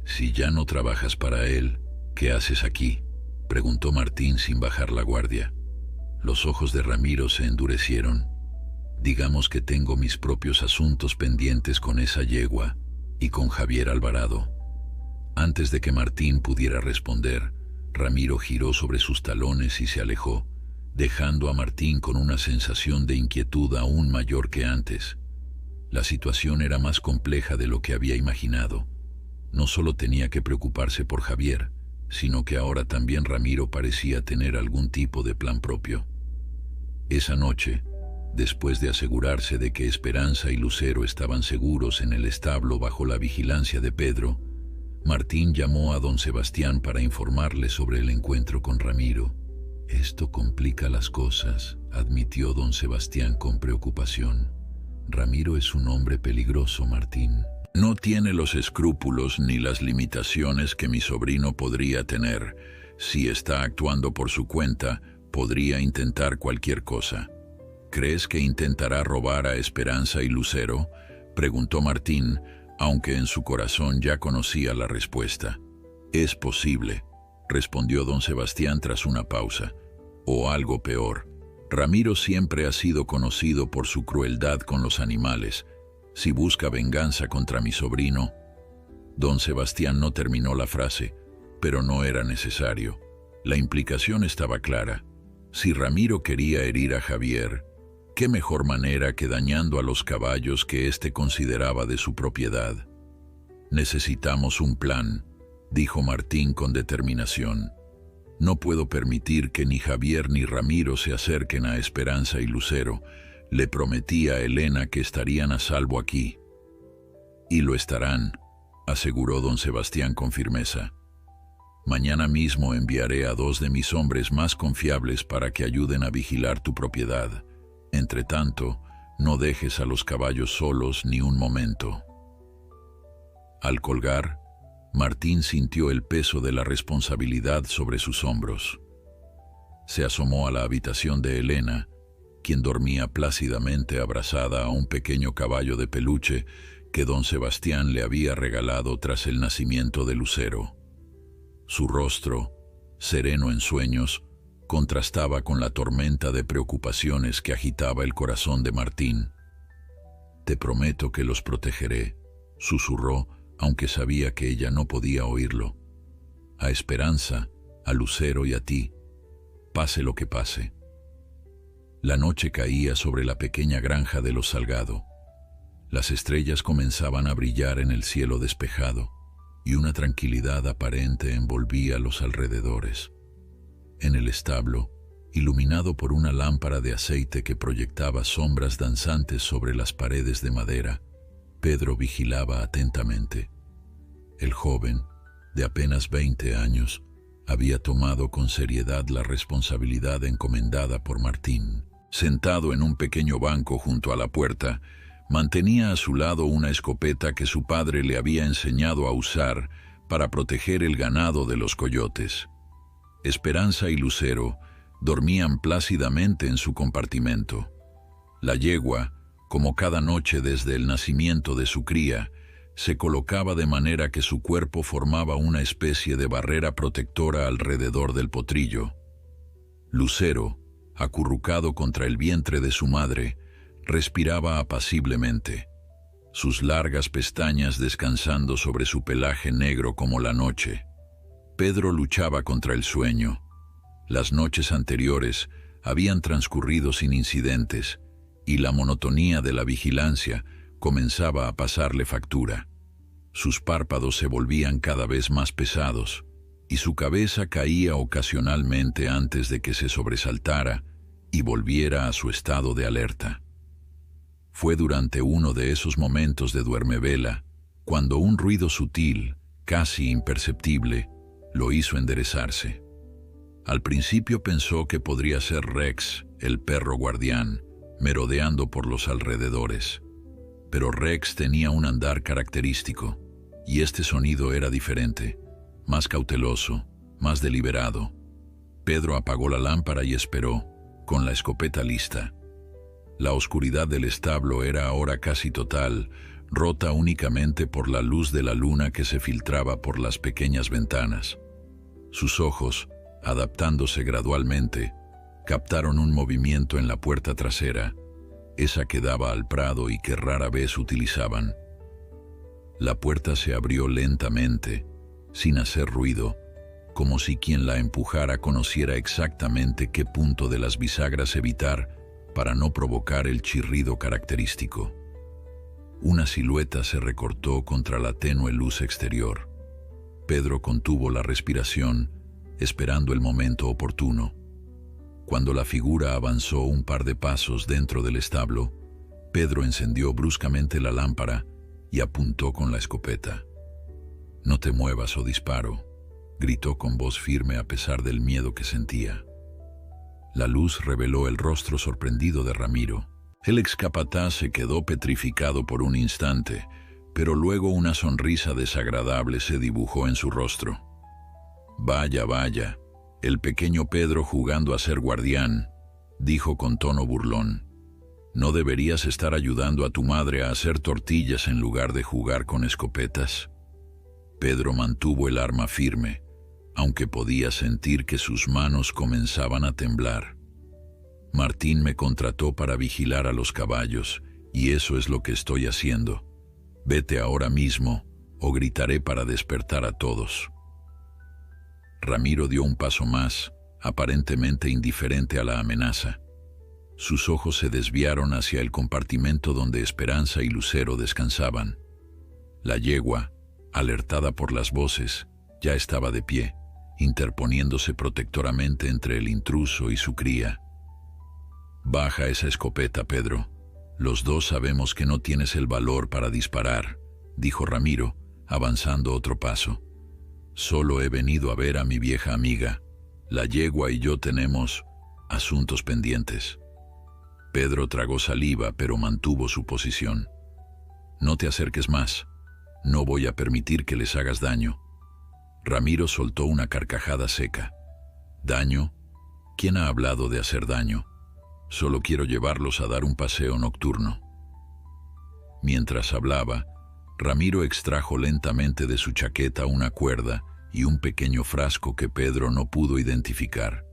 «Si ya no trabajas para él, ¿qué haces aquí?», preguntó Martín sin bajar la guardia. Los ojos de Ramiro se endurecieron. «Digamos que tengo mis propios asuntos pendientes con esa yegua y con Javier Alvarado». Antes de que Martín pudiera responder, Ramiro giró sobre sus talones y se alejó, dejando a Martín con una sensación de inquietud aún mayor que antes. La situación era más compleja de lo que había imaginado. No solo tenía que preocuparse por Javier, sino que ahora también Ramiro parecía tener algún tipo de plan propio. Esa noche, después de asegurarse de que Esperanza y Lucero estaban seguros en el establo bajo la vigilancia de Pedro, Martín llamó a don Sebastián para informarle sobre el encuentro con Ramiro. «Esto complica las cosas», admitió don Sebastián con preocupación. «Ramiro es un hombre peligroso, Martín. No tiene los escrúpulos ni las limitaciones que mi sobrino podría tener. Si está actuando por su cuenta, podría intentar cualquier cosa». «¿Crees que intentará robar a Esperanza y Lucero?», preguntó Martín, aunque en su corazón ya conocía la respuesta. «Es posible», respondió don Sebastián tras una pausa. «O algo peor. Ramiro siempre ha sido conocido por su crueldad con los animales. Si busca venganza contra mi sobrino». Don Sebastián no terminó la frase, pero no era necesario. La implicación estaba clara. Si Ramiro quería herir a Javier, qué mejor manera que dañando a los caballos que éste consideraba de su propiedad. Necesitamos un plan, dijo Martín con determinación. No puedo permitir que ni Javier ni Ramiro se acerquen a Esperanza y Lucero. Le prometí a Elena que estarían a salvo aquí. Y lo estarán, aseguró don Sebastián con firmeza. Mañana mismo enviaré a 2 de mis hombres más confiables para que ayuden a vigilar tu propiedad. Entretanto, no dejes a los caballos solos ni un momento. Al colgar, Martín sintió el peso de la responsabilidad sobre sus hombros. Se asomó a la habitación de Elena, quien dormía plácidamente abrazada a un pequeño caballo de peluche que don Sebastián le había regalado tras el nacimiento de Lucero. Su rostro, sereno en sueños, contrastaba con la tormenta de preocupaciones que agitaba el corazón de Martín. «Te prometo que los protegeré», susurró, aunque sabía que ella no podía oírlo. «A Esperanza, a Lucero y a ti, pase lo que pase». La noche caía sobre la pequeña granja de los Salgado. Las estrellas comenzaban a brillar en el cielo despejado, y una tranquilidad aparente envolvía los alrededores. En el establo, iluminado por una lámpara de aceite que proyectaba sombras danzantes sobre las paredes de madera, Pedro vigilaba atentamente. El joven, de apenas 20 años, había tomado con seriedad la responsabilidad encomendada por Martín. Sentado en un pequeño banco junto a la puerta, mantenía a su lado una escopeta que su padre le había enseñado a usar para proteger el ganado de los coyotes. Esperanza y Lucero dormían plácidamente en su compartimento. La yegua, como cada noche desde el nacimiento de su cría, se colocaba de manera que su cuerpo formaba una especie de barrera protectora alrededor del potrillo. Lucero, acurrucado contra el vientre de su madre, respiraba apaciblemente, sus largas pestañas descansando sobre su pelaje negro como la noche. Pedro luchaba contra el sueño. Las noches anteriores habían transcurrido sin incidentes, y la monotonía de la vigilancia comenzaba a pasarle factura. Sus párpados se volvían cada vez más pesados, y su cabeza caía ocasionalmente antes de que se sobresaltara y volviera a su estado de alerta. Fue durante uno de esos momentos de duermevela, cuando un ruido sutil, casi imperceptible, lo hizo enderezarse. Al principio pensó que podría ser Rex, el perro guardián, merodeando por los alrededores. Pero Rex tenía un andar característico, y este sonido era diferente, más cauteloso, más deliberado. Pedro apagó la lámpara y esperó, con la escopeta lista. La oscuridad del establo era ahora casi total, rota únicamente por la luz de la luna que se filtraba por las pequeñas ventanas. Sus ojos, adaptándose gradualmente, captaron un movimiento en la puerta trasera, esa que daba al prado y que rara vez utilizaban. La puerta se abrió lentamente, sin hacer ruido, como si quien la empujara conociera exactamente qué punto de las bisagras evitar para no provocar el chirrido característico. Una silueta se recortó contra la tenue luz exterior. Pedro contuvo la respiración, esperando el momento oportuno. Cuando la figura avanzó un par de pasos dentro del establo, Pedro encendió bruscamente la lámpara y apuntó con la escopeta. «No te muevas o disparo», gritó con voz firme a pesar del miedo que sentía. La luz reveló el rostro sorprendido de Ramiro. El excapataz se quedó petrificado por un instante, pero luego una sonrisa desagradable se dibujó en su rostro. «Vaya, vaya, el pequeño Pedro jugando a ser guardián», dijo con tono burlón. «¿No deberías estar ayudando a tu madre a hacer tortillas en lugar de jugar con escopetas?» Pedro mantuvo el arma firme, aunque podía sentir que sus manos comenzaban a temblar. «Martín me contrató para vigilar a los caballos, y eso es lo que estoy haciendo. Vete ahora mismo, o gritaré para despertar a todos». Ramiro dio un paso más, aparentemente indiferente a la amenaza. Sus ojos se desviaron hacia el compartimento donde Esperanza y Lucero descansaban. La yegua, alertada por las voces, ya estaba de pie, interponiéndose protectoramente entre el intruso y su cría. «Baja esa escopeta, Pedro. Los dos sabemos que no tienes el valor para disparar», dijo Ramiro, avanzando otro paso. «Solo he venido a ver a mi vieja amiga. La yegua y yo tenemos asuntos pendientes». Pedro tragó saliva, pero mantuvo su posición. «No te acerques más. No voy a permitir que les hagas daño». Ramiro soltó una carcajada seca. «¿Daño? ¿Quién ha hablado de hacer daño? Solo quiero llevarlos a dar un paseo nocturno». Mientras hablaba, Ramiro extrajo lentamente de su chaqueta una cuerda y un pequeño frasco que Pedro no pudo identificar.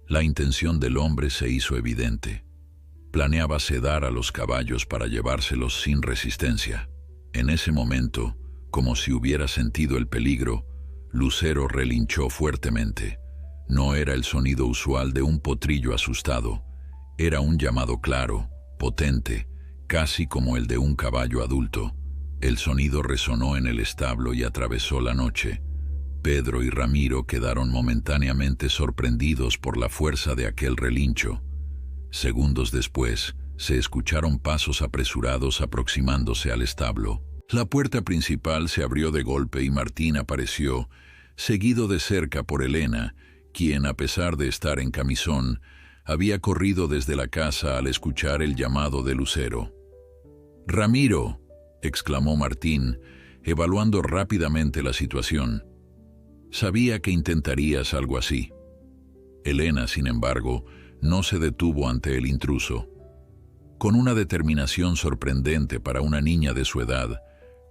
La intención del hombre se hizo evidente. Planeaba sedar a los caballos para llevárselos sin resistencia. En ese momento, como si hubiera sentido el peligro, Lucero relinchó fuertemente. No era el sonido usual de un potrillo asustado. Era un llamado claro, potente, casi como el de un caballo adulto. El sonido resonó en el establo y atravesó la noche. Pedro y Ramiro quedaron momentáneamente sorprendidos por la fuerza de aquel relincho. Segundos después, se escucharon pasos apresurados aproximándose al establo. La puerta principal se abrió de golpe y Martín apareció, seguido de cerca por Elena, quien, a pesar de estar en camisón, había corrido desde la casa al escuchar el llamado de Lucero. «¡Ramiro!», exclamó Martín, evaluando rápidamente la situación. «Sabía que intentarías algo así». Elena, sin embargo, no se detuvo ante el intruso. Con una determinación sorprendente para una niña de su edad,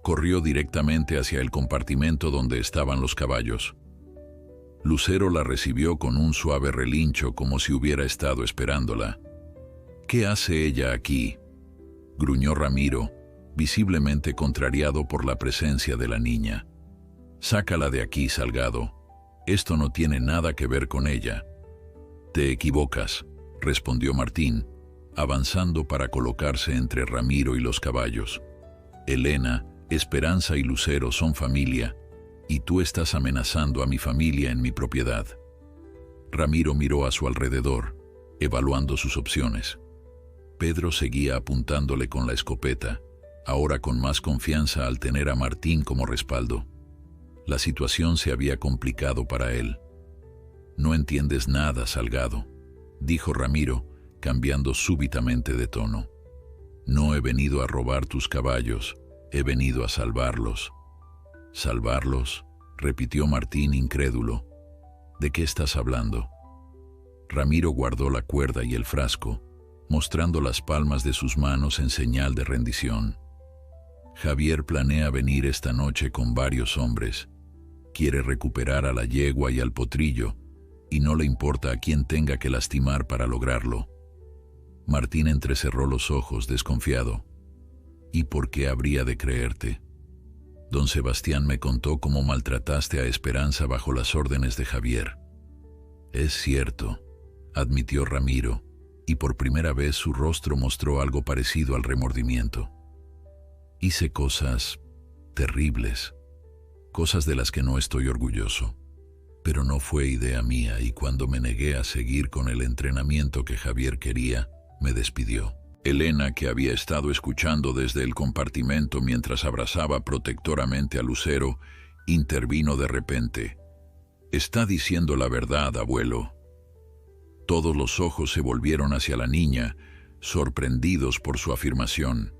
corrió directamente hacia el compartimento donde estaban los caballos. Lucero la recibió con un suave relincho como si hubiera estado esperándola. «¿Qué hace ella aquí?», gruñó Ramiro, visiblemente contrariado por la presencia de la niña. «Sácala de aquí, Salgado. Esto no tiene nada que ver con ella». «Te equivocas», respondió Martín, avanzando para colocarse entre Ramiro y los caballos. «Elena, Esperanza y Lucero son familia, y tú estás amenazando a mi familia en mi propiedad». Ramiro miró a su alrededor, evaluando sus opciones. Pedro seguía apuntándole con la escopeta, ahora con más confianza al tener a Martín como respaldo. La situación se había complicado para él. «No entiendes nada, Salgado», dijo Ramiro, cambiando súbitamente de tono. «No he venido a robar tus caballos, he venido a salvarlos». «¿Salvarlos?», repitió Martín incrédulo. «¿De qué estás hablando?». Ramiro guardó la cuerda y el frasco, mostrando las palmas de sus manos en señal de rendición. «Javier planea venir esta noche con varios hombres. Quiere recuperar a la yegua y al potrillo, y no le importa a quién tenga que lastimar para lograrlo». Martín entrecerró los ojos, desconfiado. «¿Y por qué habría de creerte? Don Sebastián me contó cómo maltrataste a Esperanza bajo las órdenes de Javier». «Es cierto», admitió Ramiro, y por primera vez su rostro mostró algo parecido al remordimiento. «Hice cosas terribles, cosas de las que no estoy orgulloso. Pero no fue idea mía, y cuando me negué a seguir con el entrenamiento que Javier quería, me despidió». Elena, que había estado escuchando desde el compartimento mientras abrazaba protectoramente a Lucero, intervino de repente. «Está diciendo la verdad, abuelo». Todos los ojos se volvieron hacia la niña, sorprendidos por su afirmación.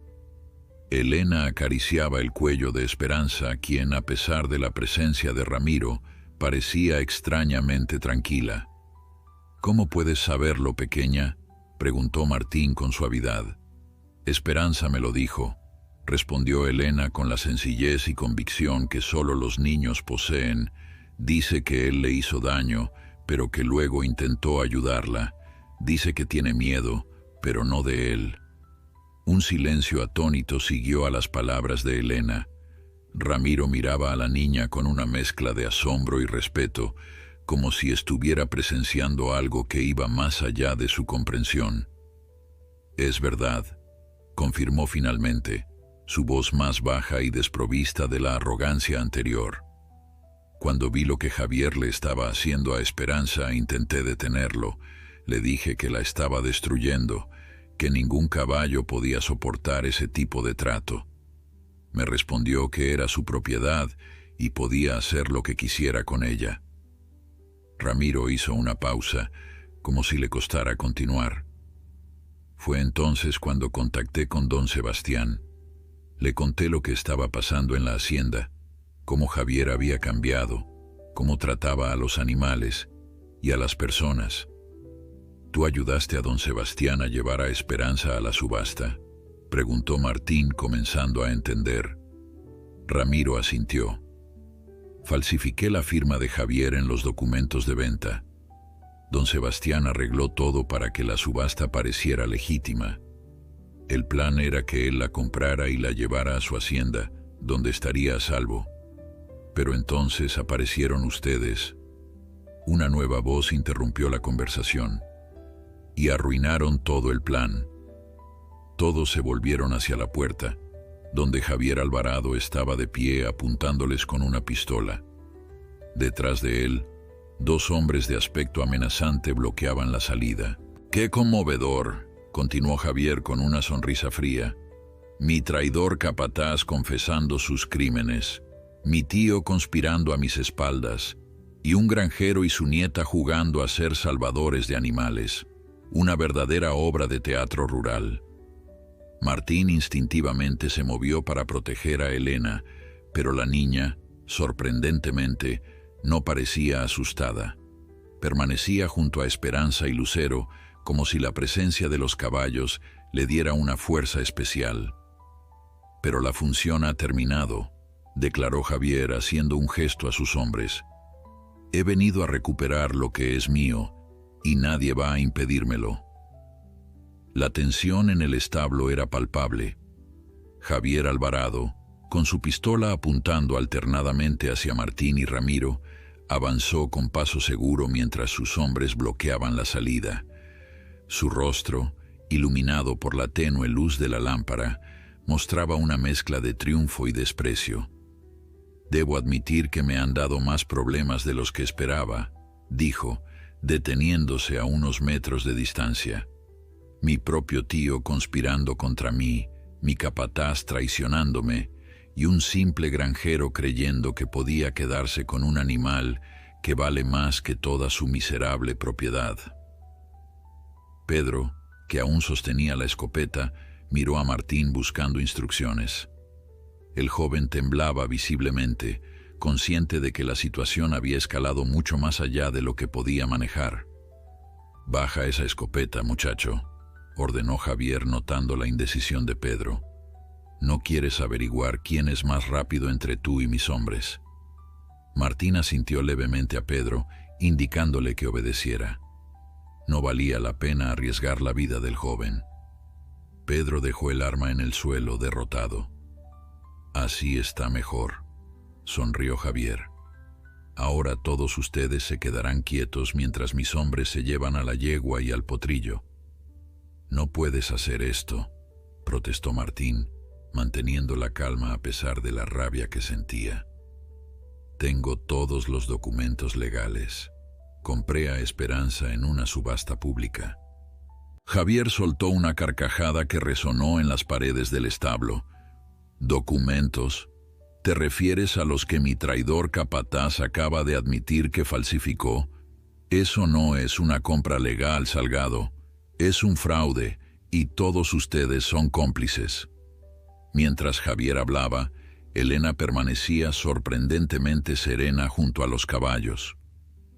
Elena acariciaba el cuello de Esperanza, quien, a pesar de la presencia de Ramiro, parecía extrañamente tranquila. «¿Cómo puedes saberlo, pequeña?», preguntó Martín con suavidad. «Esperanza me lo dijo», respondió Elena con la sencillez y convicción que solo los niños poseen. «Dice que él le hizo daño, pero que luego intentó ayudarla. Dice que tiene miedo, pero no de él». Un silencio atónito siguió a las palabras de Elena. Ramiro miraba a la niña con una mezcla de asombro y respeto, como si estuviera presenciando algo que iba más allá de su comprensión. Es verdad, confirmó finalmente, su voz más baja y desprovista de la arrogancia anterior. Cuando vi lo que Javier le estaba haciendo a Esperanza, intenté detenerlo. Le dije que la estaba destruyendo, que ningún caballo podía soportar ese tipo de trato. Me respondió que era su propiedad y podía hacer lo que quisiera con ella. Ramiro hizo una pausa, como si le costara continuar. Fue entonces cuando contacté con don Sebastián. Le conté lo que estaba pasando en la hacienda, cómo Javier había cambiado, cómo trataba a los animales y a las personas. ¿Tú ayudaste a don Sebastián a llevar a Esperanza a la subasta?, preguntó Martín, comenzando a entender. Ramiro asintió. Falsifiqué la firma de Javier en los documentos de venta. Don Sebastián arregló todo para que la subasta pareciera legítima. El plan era que él la comprara y la llevara a su hacienda, donde estaría a salvo. Pero entonces aparecieron ustedes. Una nueva voz interrumpió la conversación. Y arruinaron todo el plan. Todos se volvieron hacia la puerta, donde Javier Alvarado estaba de pie apuntándoles con una pistola. Detrás de él, 2 hombres de aspecto amenazante bloqueaban la salida. ¡Qué conmovedor!, continuó Javier con una sonrisa fría. Mi traidor capataz confesando sus crímenes, mi tío conspirando a mis espaldas, y un granjero y su nieta jugando a ser salvadores de animales. Una verdadera obra de teatro rural. Martín instintivamente se movió para proteger a Elena, pero la niña, sorprendentemente, no parecía asustada. Permanecía junto a Esperanza y Lucero, como si la presencia de los caballos le diera una fuerza especial. Pero la función ha terminado, declaró Javier haciendo un gesto a sus hombres. He venido a recuperar lo que es mío, y nadie va a impedírmelo. La tensión en el establo era palpable. Javier Alvarado, con su pistola apuntando alternadamente hacia Martín y Ramiro, avanzó con paso seguro mientras sus hombres bloqueaban la salida. Su rostro, iluminado por la tenue luz de la lámpara, mostraba una mezcla de triunfo y desprecio. Debo admitir que me han dado más problemas de los que esperaba, dijo, deteniéndose a unos metros de distancia. Mi propio tío conspirando contra mí, mi capataz traicionándome, y un simple granjero creyendo que podía quedarse con un animal que vale más que toda su miserable propiedad. Pedro, que aún sostenía la escopeta, miró a Martín buscando instrucciones. El joven temblaba visiblemente, consciente de que la situación había escalado mucho más allá de lo que podía manejar. «Baja esa escopeta, muchacho», ordenó Javier notando la indecisión de Pedro. «No quieres averiguar quién es más rápido entre tú y mis hombres». Martín asintió levemente a Pedro, indicándole que obedeciera. No valía la pena arriesgar la vida del joven. Pedro dejó el arma en el suelo, derrotado. «Así está mejor», sonrió Javier. «Ahora todos ustedes se quedarán quietos mientras mis hombres se llevan a la yegua y al potrillo». «No puedes hacer esto», protestó Martín, manteniendo la calma a pesar de la rabia que sentía. «Tengo todos los documentos legales. Compré a Esperanza en una subasta pública». Javier soltó una carcajada que resonó en las paredes del establo. «¿Documentos? ¿Te refieres a los que mi traidor capataz acaba de admitir que falsificó? Eso no es una compra legal, Salgado. Es un fraude, y todos ustedes son cómplices». Mientras Javier hablaba, Elena permanecía sorprendentemente serena junto a los caballos.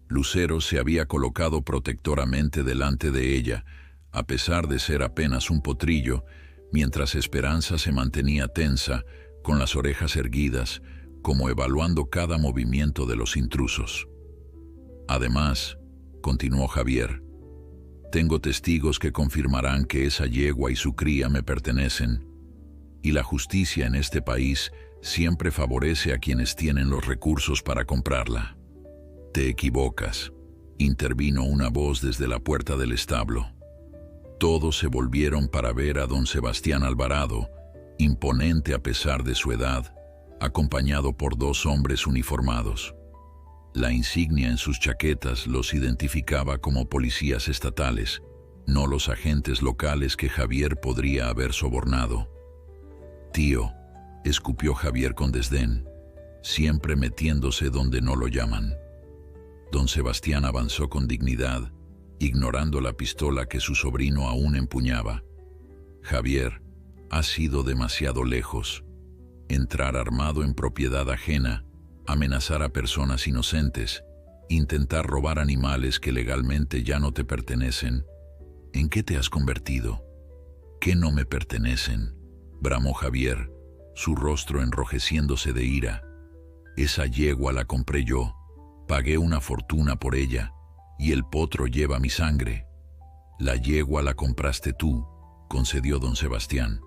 Lucero se había colocado protectoramente delante de ella, a pesar de ser apenas un potrillo, mientras Esperanza se mantenía tensa, con las orejas erguidas, como evaluando cada movimiento de los intrusos. «Además», continuó Javier, «tengo testigos que confirmarán que esa yegua y su cría me pertenecen, y la justicia en este país siempre favorece a quienes tienen los recursos para comprarla». «Te equivocas», intervino una voz desde la puerta del establo. Todos se volvieron para ver a don Sebastián Alvarado, imponente a pesar de su edad, acompañado por dos hombres uniformados. La insignia en sus chaquetas los identificaba como policías estatales, no los agentes locales que Javier podría haber sobornado. «Tío», escupió Javier con desdén, siempre metiéndose donde no lo llaman. Don Sebastián avanzó con dignidad, ignorando la pistola que su sobrino aún empuñaba. «Javier, has ido demasiado lejos. Entrar armado en propiedad ajena, amenazar a personas inocentes, intentar robar animales que legalmente ya no te pertenecen. ¿En qué te has convertido? ¿Qué no me pertenecen?», bramó Javier, su rostro enrojeciéndose de ira. «Esa yegua la compré yo, pagué una fortuna por ella, y el potro lleva mi sangre». «La yegua la compraste tú», concedió don Sebastián,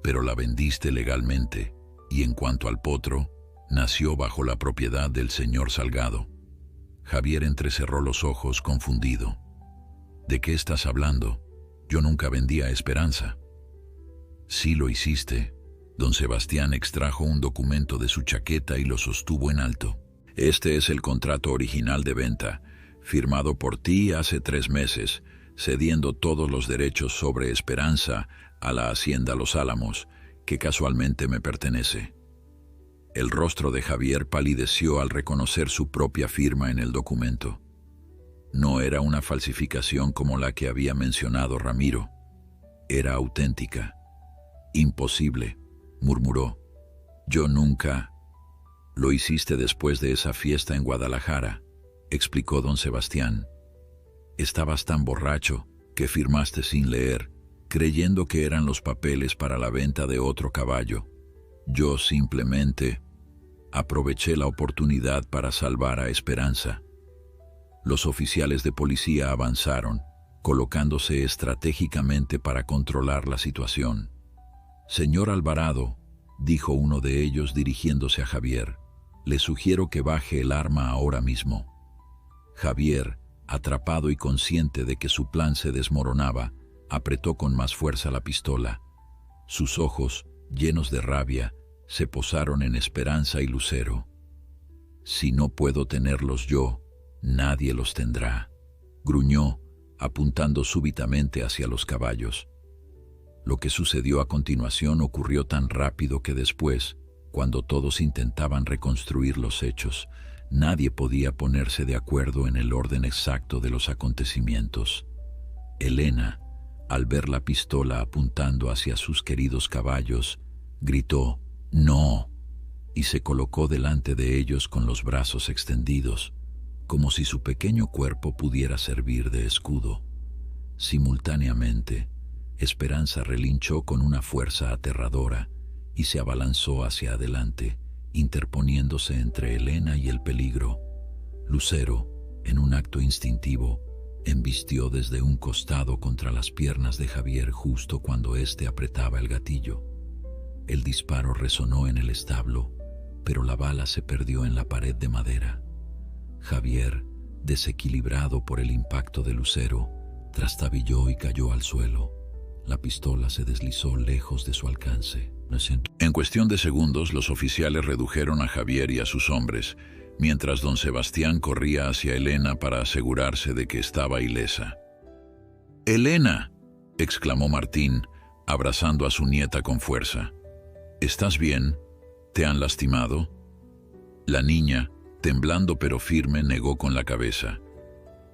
«pero la vendiste legalmente, y en cuanto al potro, nació bajo la propiedad del señor Salgado». Javier entrecerró los ojos, confundido. «¿De qué estás hablando? Yo nunca vendí a Esperanza». «Sí lo hiciste». Don Sebastián extrajo un documento de su chaqueta y lo sostuvo en alto. «Este es el contrato original de venta, firmado por ti hace 3 meses, cediendo todos los derechos sobre Esperanza a la hacienda Los Álamos, que casualmente me pertenece». El rostro de Javier palideció al reconocer su propia firma en el documento. No era una falsificación como la que había mencionado Ramiro. Era auténtica. «Imposible», murmuró. «Yo nunca...». «Lo hiciste después de esa fiesta en Guadalajara», explicó don Sebastián. «Estabas tan borracho que firmaste sin leer, creyendo que eran los papeles para la venta de otro caballo. Yo simplemente aproveché la oportunidad para salvar a Esperanza». Los oficiales de policía avanzaron, colocándose estratégicamente para controlar la situación. «Señor Alvarado», dijo uno de ellos dirigiéndose a Javier, «le sugiero que baje el arma ahora mismo». Javier, atrapado y consciente de que su plan se desmoronaba, apretó con más fuerza la pistola. Sus ojos, llenos de rabia, se posaron en Esperanza y Lucero. «Si no puedo tenerlos yo, nadie los tendrá», gruñó, apuntando súbitamente hacia los caballos. Lo que sucedió a continuación ocurrió tan rápido que después, cuando todos intentaban reconstruir los hechos, nadie podía ponerse de acuerdo en el orden exacto de los acontecimientos. Elena, al ver la pistola apuntando hacia sus queridos caballos, gritó «¡No!» y se colocó delante de ellos con los brazos extendidos, como si su pequeño cuerpo pudiera servir de escudo. Simultáneamente, Esperanza relinchó con una fuerza aterradora y se abalanzó hacia adelante, interponiéndose entre Elena y el peligro. Lucero, en un acto instintivo, embistió desde un costado contra las piernas de Javier justo cuando éste apretaba el gatillo. El disparo resonó en el establo, pero la bala se perdió en la pared de madera. Javier, desequilibrado por el impacto de Lucero, trastabilló y cayó al suelo. La pistola se deslizó lejos de su alcance. En cuestión de segundos, los oficiales redujeron a Javier y a sus hombres, mientras don Sebastián corría hacia Elena para asegurarse de que estaba ilesa. «¡Elena!», exclamó Martín, abrazando a su nieta con fuerza. «¿Estás bien? ¿Te han lastimado?». La niña, temblando pero firme, negó con la cabeza.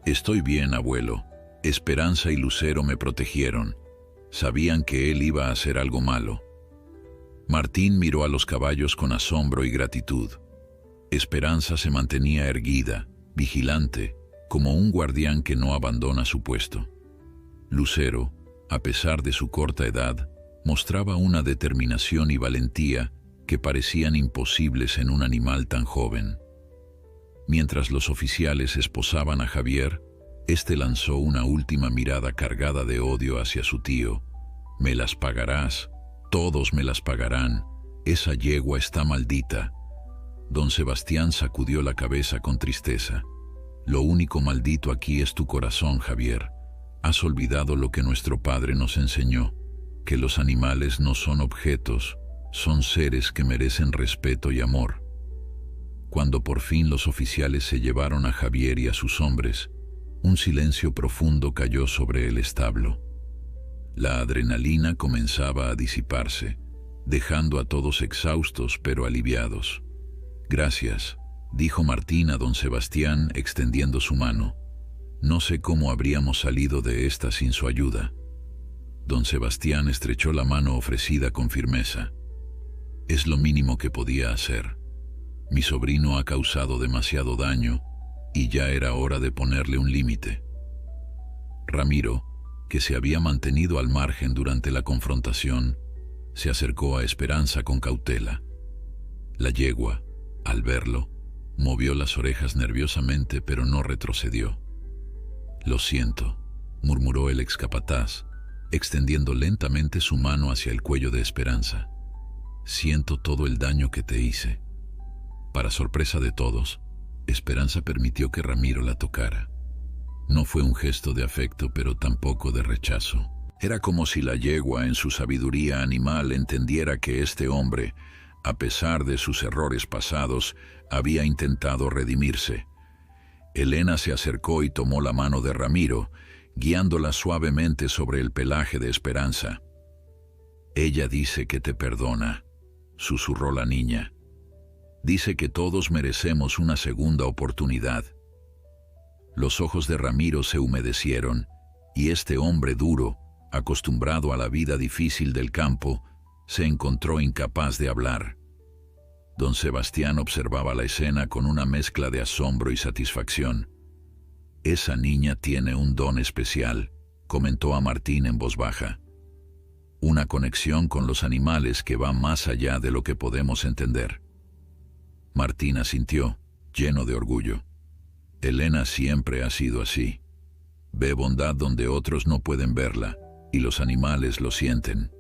«Estoy bien, abuelo. Esperanza y Lucero me protegieron. Sabían que él iba a hacer algo malo». Martín miró a los caballos con asombro y gratitud. Esperanza se mantenía erguida, vigilante, como un guardián que no abandona su puesto. Lucero, a pesar de su corta edad, mostraba una determinación y valentía que parecían imposibles en un animal tan joven. Mientras los oficiales esposaban a Javier, este lanzó una última mirada cargada de odio hacia su tío. «Me las pagarás, todos me las pagarán, esa yegua está maldita». Don Sebastián sacudió la cabeza con tristeza. «Lo único maldito aquí es tu corazón, Javier. Has olvidado lo que nuestro padre nos enseñó, que los animales no son objetos, son seres que merecen respeto y amor. Cuando por fin los oficiales se llevaron a Javier y a sus hombres, un silencio profundo cayó sobre el establo. La adrenalina comenzaba a disiparse, dejando a todos exhaustos pero aliviados. «Gracias», dijo Martín a don Sebastián extendiendo su mano. «No sé cómo habríamos salido de esta sin su ayuda». Don Sebastián estrechó la mano ofrecida con firmeza. «Es lo mínimo que podía hacer. Mi sobrino ha causado demasiado daño y ya era hora de ponerle un límite». Ramiro, que se había mantenido al margen durante la confrontación, se acercó a Esperanza con cautela. La yegua, al verlo, movió las orejas nerviosamente, pero no retrocedió. «Lo siento», murmuró el excapataz, extendiendo lentamente su mano hacia el cuello de Esperanza. «Siento todo el daño que te hice». Para sorpresa de todos, Esperanza permitió que Ramiro la tocara. No fue un gesto de afecto, pero tampoco de rechazo. Era como si la yegua, en su sabiduría animal, entendiera que este hombre, a pesar de sus errores pasados, había intentado redimirse. Elena se acercó y tomó la mano de Ramiro, guiándola suavemente sobre el pelaje de Esperanza. «Ella dice que te perdona», susurró la niña. «Dice que todos merecemos una segunda oportunidad». Los ojos de Ramiro se humedecieron, y este hombre duro, acostumbrado a la vida difícil del campo, se encontró incapaz de hablar. Don Sebastián observaba la escena con una mezcla de asombro y satisfacción. «Esa niña tiene un don especial», comentó a Martín en voz baja. «Una conexión con los animales que va más allá de lo que podemos entender». Martín asintió, lleno de orgullo. «Elena siempre ha sido así. Ve bondad donde otros no pueden verla, y los animales lo sienten».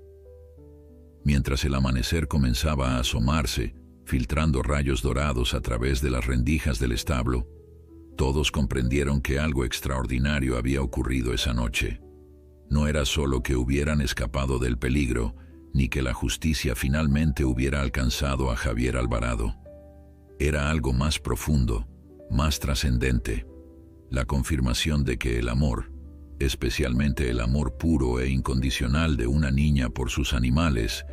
Mientras el amanecer comenzaba a asomarse, filtrando rayos dorados a través de las rendijas del establo, todos comprendieron que algo extraordinario había ocurrido esa noche. No era solo que hubieran escapado del peligro, ni que la justicia finalmente hubiera alcanzado a Javier Alvarado. Era algo más profundo, más trascendente, la confirmación de que el amor, especialmente el amor puro e incondicional de una niña por sus animales,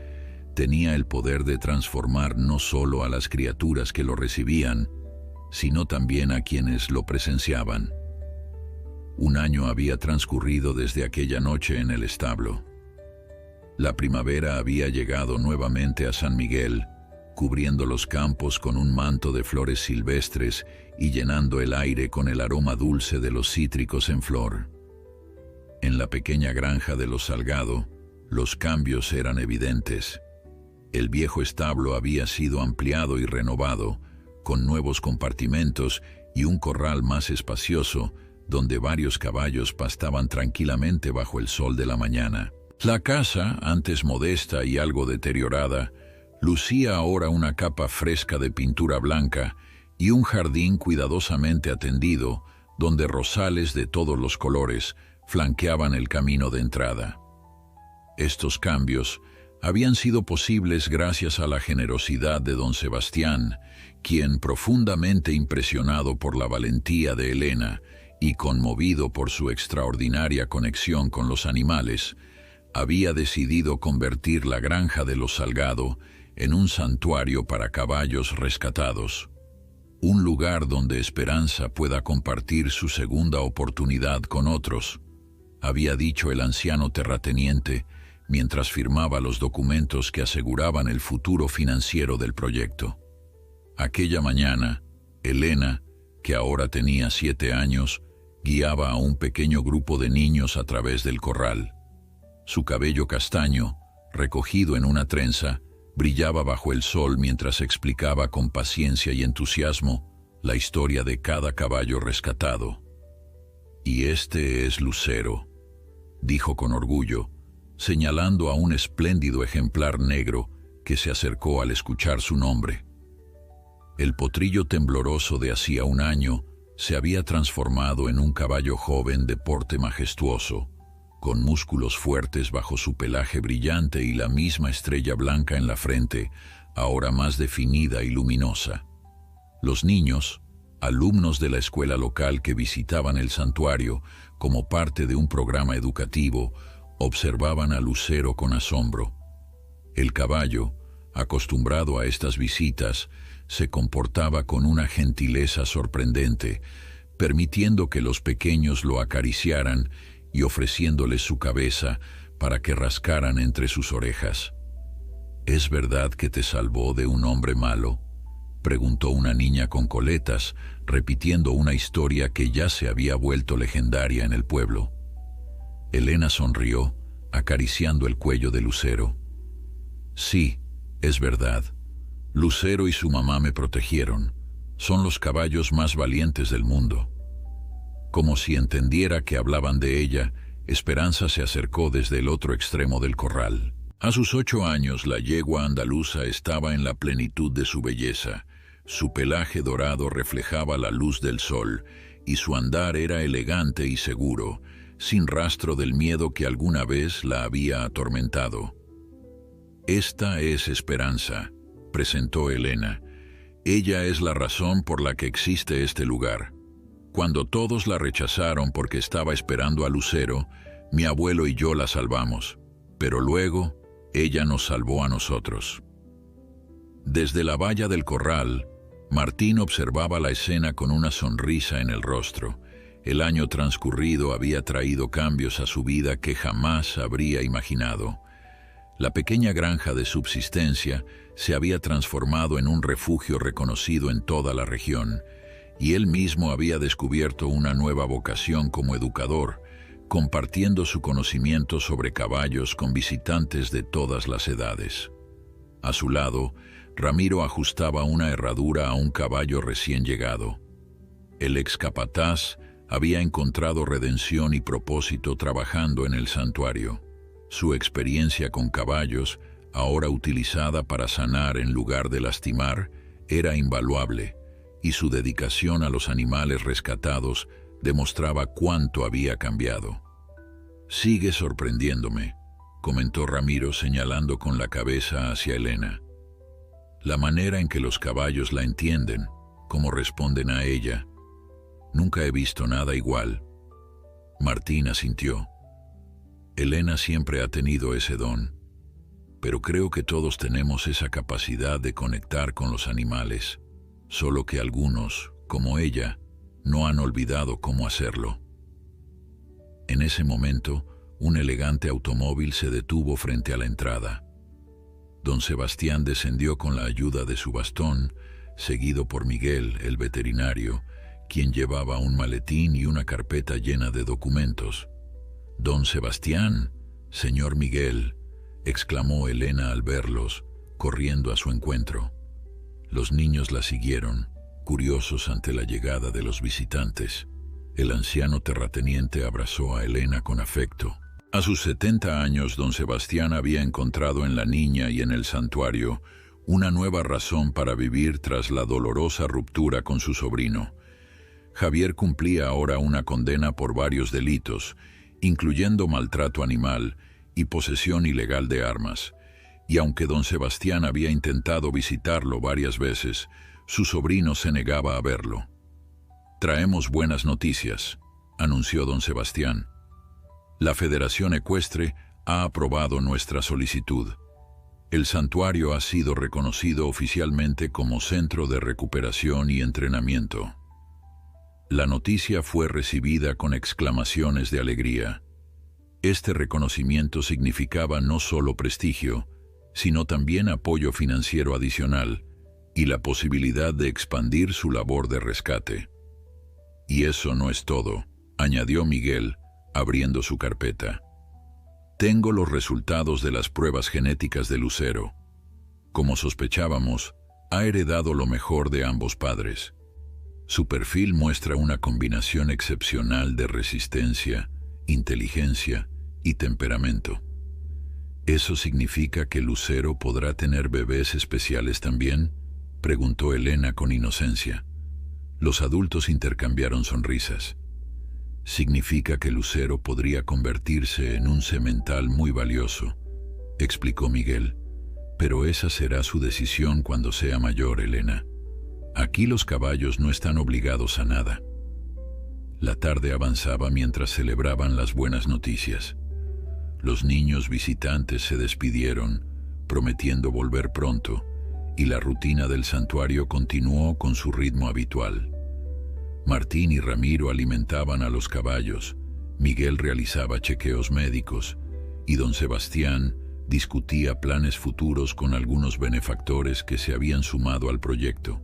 tenía el poder de transformar no solo a las criaturas que lo recibían, sino también a quienes lo presenciaban. Un año había transcurrido desde aquella noche en el establo. La primavera había llegado nuevamente a San Miguel, cubriendo los campos con un manto de flores silvestres y llenando el aire con el aroma dulce de los cítricos en flor. En la pequeña granja de los Salgado, los cambios eran evidentes. El viejo establo había sido ampliado y renovado, con nuevos compartimentos y un corral más espacioso, donde varios caballos pastaban tranquilamente bajo el sol de la mañana. La casa, antes modesta y algo deteriorada, lucía ahora una capa fresca de pintura blanca y un jardín cuidadosamente atendido, donde rosales de todos los colores flanqueaban el camino de entrada. Estos cambios habían sido posibles gracias a la generosidad de don Sebastián, quien, profundamente impresionado por la valentía de Elena y conmovido por su extraordinaria conexión con los animales, había decidido convertir la granja de los Salgado en un santuario para caballos rescatados, un lugar donde Esperanza pueda compartir su segunda oportunidad con otros, había dicho el anciano terrateniente mientras firmaba los documentos que aseguraban el futuro financiero del proyecto. Aquella mañana, Elena, que ahora tenía 7 años, guiaba a un pequeño grupo de niños a través del corral. Su cabello castaño, recogido en una trenza, brillaba bajo el sol mientras explicaba con paciencia y entusiasmo la historia de cada caballo rescatado. «Y este es Lucero», dijo con orgullo, señalando a un espléndido ejemplar negro que se acercó al escuchar su nombre. El potrillo tembloroso de hacía un año Se había transformado en un caballo joven de porte majestuoso, con músculos fuertes bajo su pelaje brillante y la misma estrella blanca en la frente, ahora más definida y luminosa. Los niños, alumnos de la escuela local que visitaban el santuario como parte de un programa educativo, observaban a Lucero con asombro. El caballo, acostumbrado a estas visitas, se comportaba con una gentileza sorprendente, permitiendo que los pequeños lo acariciaran y ofreciéndoles su cabeza para que rascaran entre sus orejas. ¿Es verdad que te salvó de un hombre malo?, preguntó una niña con coletas, repitiendo una historia que ya se había vuelto legendaria en el pueblo. Elena sonrió, acariciando el cuello de Lucero. Sí, es verdad. Lucero y su mamá me protegieron. Son los caballos más valientes del mundo. Como si entendiera que hablaban de ella, Esperanza se acercó desde el otro extremo del corral. A sus 8 años, la yegua andaluza estaba en la plenitud de su belleza. Su pelaje dorado reflejaba la luz del sol, y su andar era elegante y seguro, sin rastro del miedo que alguna vez la había atormentado. Esta es Esperanza, presentó Elena. Ella es la razón por la que existe este lugar. Cuando todos la rechazaron porque estaba esperando a Lucero, mi abuelo y yo la salvamos, pero luego ella nos salvó a nosotros. Desde la valla del corral, Martín observaba la escena con una sonrisa en el rostro. El año transcurrido había traído cambios a su vida que jamás habría imaginado. La pequeña granja de subsistencia se había transformado en un refugio reconocido en toda la región, y él mismo había descubierto una nueva vocación como educador, compartiendo su conocimiento sobre caballos con visitantes de todas las edades. A su lado, Ramiro ajustaba una herradura a un caballo recién llegado. El ex capataz había encontrado redención y propósito trabajando en el santuario. Su experiencia con caballos, ahora utilizada para sanar en lugar de lastimar, era invaluable, y su dedicación a los animales rescatados demostraba cuánto había cambiado. «Sigue sorprendiéndome», comentó Ramiro señalando con la cabeza hacia Elena. «La manera en que los caballos la entienden, cómo responden a ella. Nunca he visto nada igual». Martín asintió. Elena siempre ha tenido ese don, pero creo que todos tenemos esa capacidad de conectar con los animales, solo que algunos, como ella, no han olvidado cómo hacerlo. En ese momento, un elegante automóvil se detuvo frente a la entrada. Don Sebastián descendió con la ayuda de su bastón, seguido por Miguel, el veterinario, quien llevaba un maletín y una carpeta llena de documentos. «Don Sebastián, señor Miguel», exclamó Elena al verlos, corriendo a su encuentro. Los niños la siguieron, curiosos ante la llegada de los visitantes. El anciano terrateniente abrazó a Elena con afecto. A sus 70 años, don Sebastián había encontrado en la niña y en el santuario una nueva razón para vivir tras la dolorosa ruptura con su sobrino. Javier cumplía ahora una condena por varios delitos, incluyendo maltrato animal y posesión ilegal de armas, y aunque don Sebastián había intentado visitarlo varias veces, su sobrino se negaba a verlo. «Traemos buenas noticias», anunció don Sebastián. «La Federación Ecuestre ha aprobado nuestra solicitud. El santuario ha sido reconocido oficialmente como centro de recuperación y entrenamiento». La noticia fue recibida con exclamaciones de alegría. Este reconocimiento significaba no solo prestigio, sino también apoyo financiero adicional y la posibilidad de expandir su labor de rescate. «Y eso no es todo», añadió Miguel, abriendo su carpeta. «Tengo los resultados de las pruebas genéticas de Lucero. Como sospechábamos, ha heredado lo mejor de ambos padres. Su perfil muestra una combinación excepcional de resistencia, inteligencia y temperamento. ¿Eso significa que Lucero podrá tener bebés especiales también?», preguntó Elena con inocencia. Los adultos intercambiaron sonrisas. Significa que Lucero podría convertirse en un semental muy valioso, explicó Miguel. Pero esa será su decisión cuando sea mayor, Elena. Aquí los caballos no están obligados a nada. La tarde avanzaba mientras celebraban las buenas noticias. Los niños visitantes se despidieron, prometiendo volver pronto, y la rutina del santuario continuó con su ritmo habitual. Martín y Ramiro alimentaban a los caballos, Miguel realizaba chequeos médicos, y don Sebastián discutía planes futuros con algunos benefactores que se habían sumado al proyecto.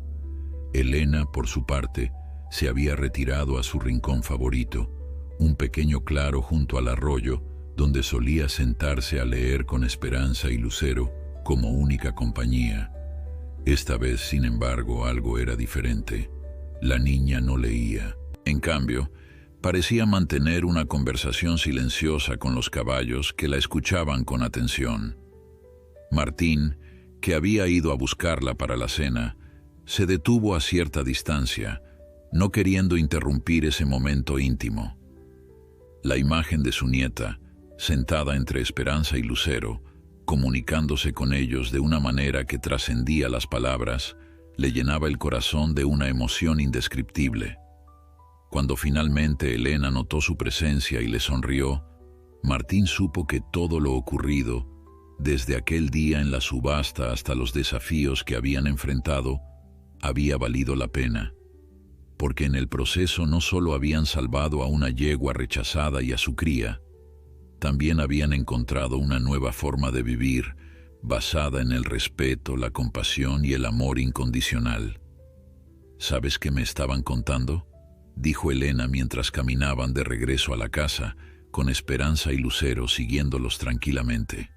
Elena, por su parte, se había retirado a su rincón favorito, un pequeño claro junto al arroyo, donde solía sentarse a leer con Esperanza y Lucero como única compañía. Esta vez, sin embargo, algo era diferente. La niña no leía. En cambio, parecía mantener una conversación silenciosa con los caballos que la escuchaban con atención. Martín, que había ido a buscarla para la cena, se detuvo a cierta distancia, no queriendo interrumpir ese momento íntimo. La imagen de su nieta, sentada entre Esperanza y Lucero, comunicándose con ellos de una manera que trascendía las palabras, le llenaba el corazón de una emoción indescriptible. Cuando finalmente Elena notó su presencia y le sonrió, Martín supo que todo lo ocurrido, desde aquel día en la subasta hasta los desafíos que habían enfrentado, había valido la pena, porque en el proceso no solo habían salvado a una yegua rechazada y a su cría, también habían encontrado una nueva forma de vivir, basada en el respeto, la compasión y el amor incondicional. ¿Sabes qué me estaban contando?, dijo Elena mientras caminaban de regreso a la casa, con Esperanza y Lucero siguiéndolos tranquilamente.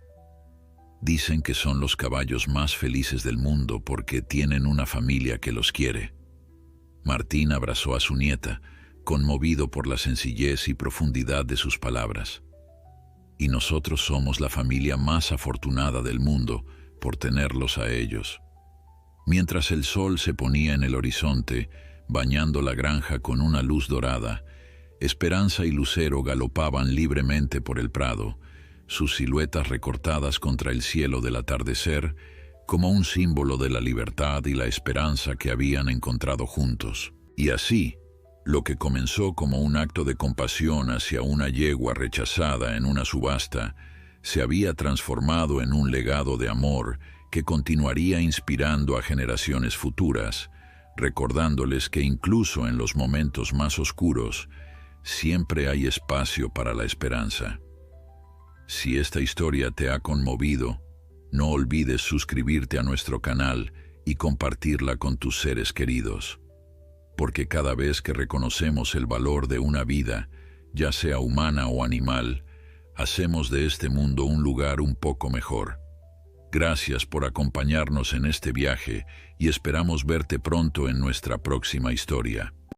Dicen que son los caballos más felices del mundo porque tienen una familia que los quiere. Martín abrazó a su nieta, conmovido por la sencillez y profundidad de sus palabras. Y nosotros somos la familia más afortunada del mundo por tenerlos a ellos. Mientras el sol se ponía en el horizonte, bañando la granja con una luz dorada, Esperanza y Lucero galopaban libremente por el prado, sus siluetas recortadas contra el cielo del atardecer, como un símbolo de la libertad y la esperanza que habían encontrado juntos. Y así, lo que comenzó como un acto de compasión hacia una yegua rechazada en una subasta, se había transformado en un legado de amor que continuaría inspirando a generaciones futuras, recordándoles que incluso en los momentos más oscuros, siempre hay espacio para la esperanza. Si esta historia te ha conmovido, no olvides suscribirte a nuestro canal y compartirla con tus seres queridos. Porque cada vez que reconocemos el valor de una vida, ya sea humana o animal, hacemos de este mundo un lugar un poco mejor. Gracias por acompañarnos en este viaje y esperamos verte pronto en nuestra próxima historia.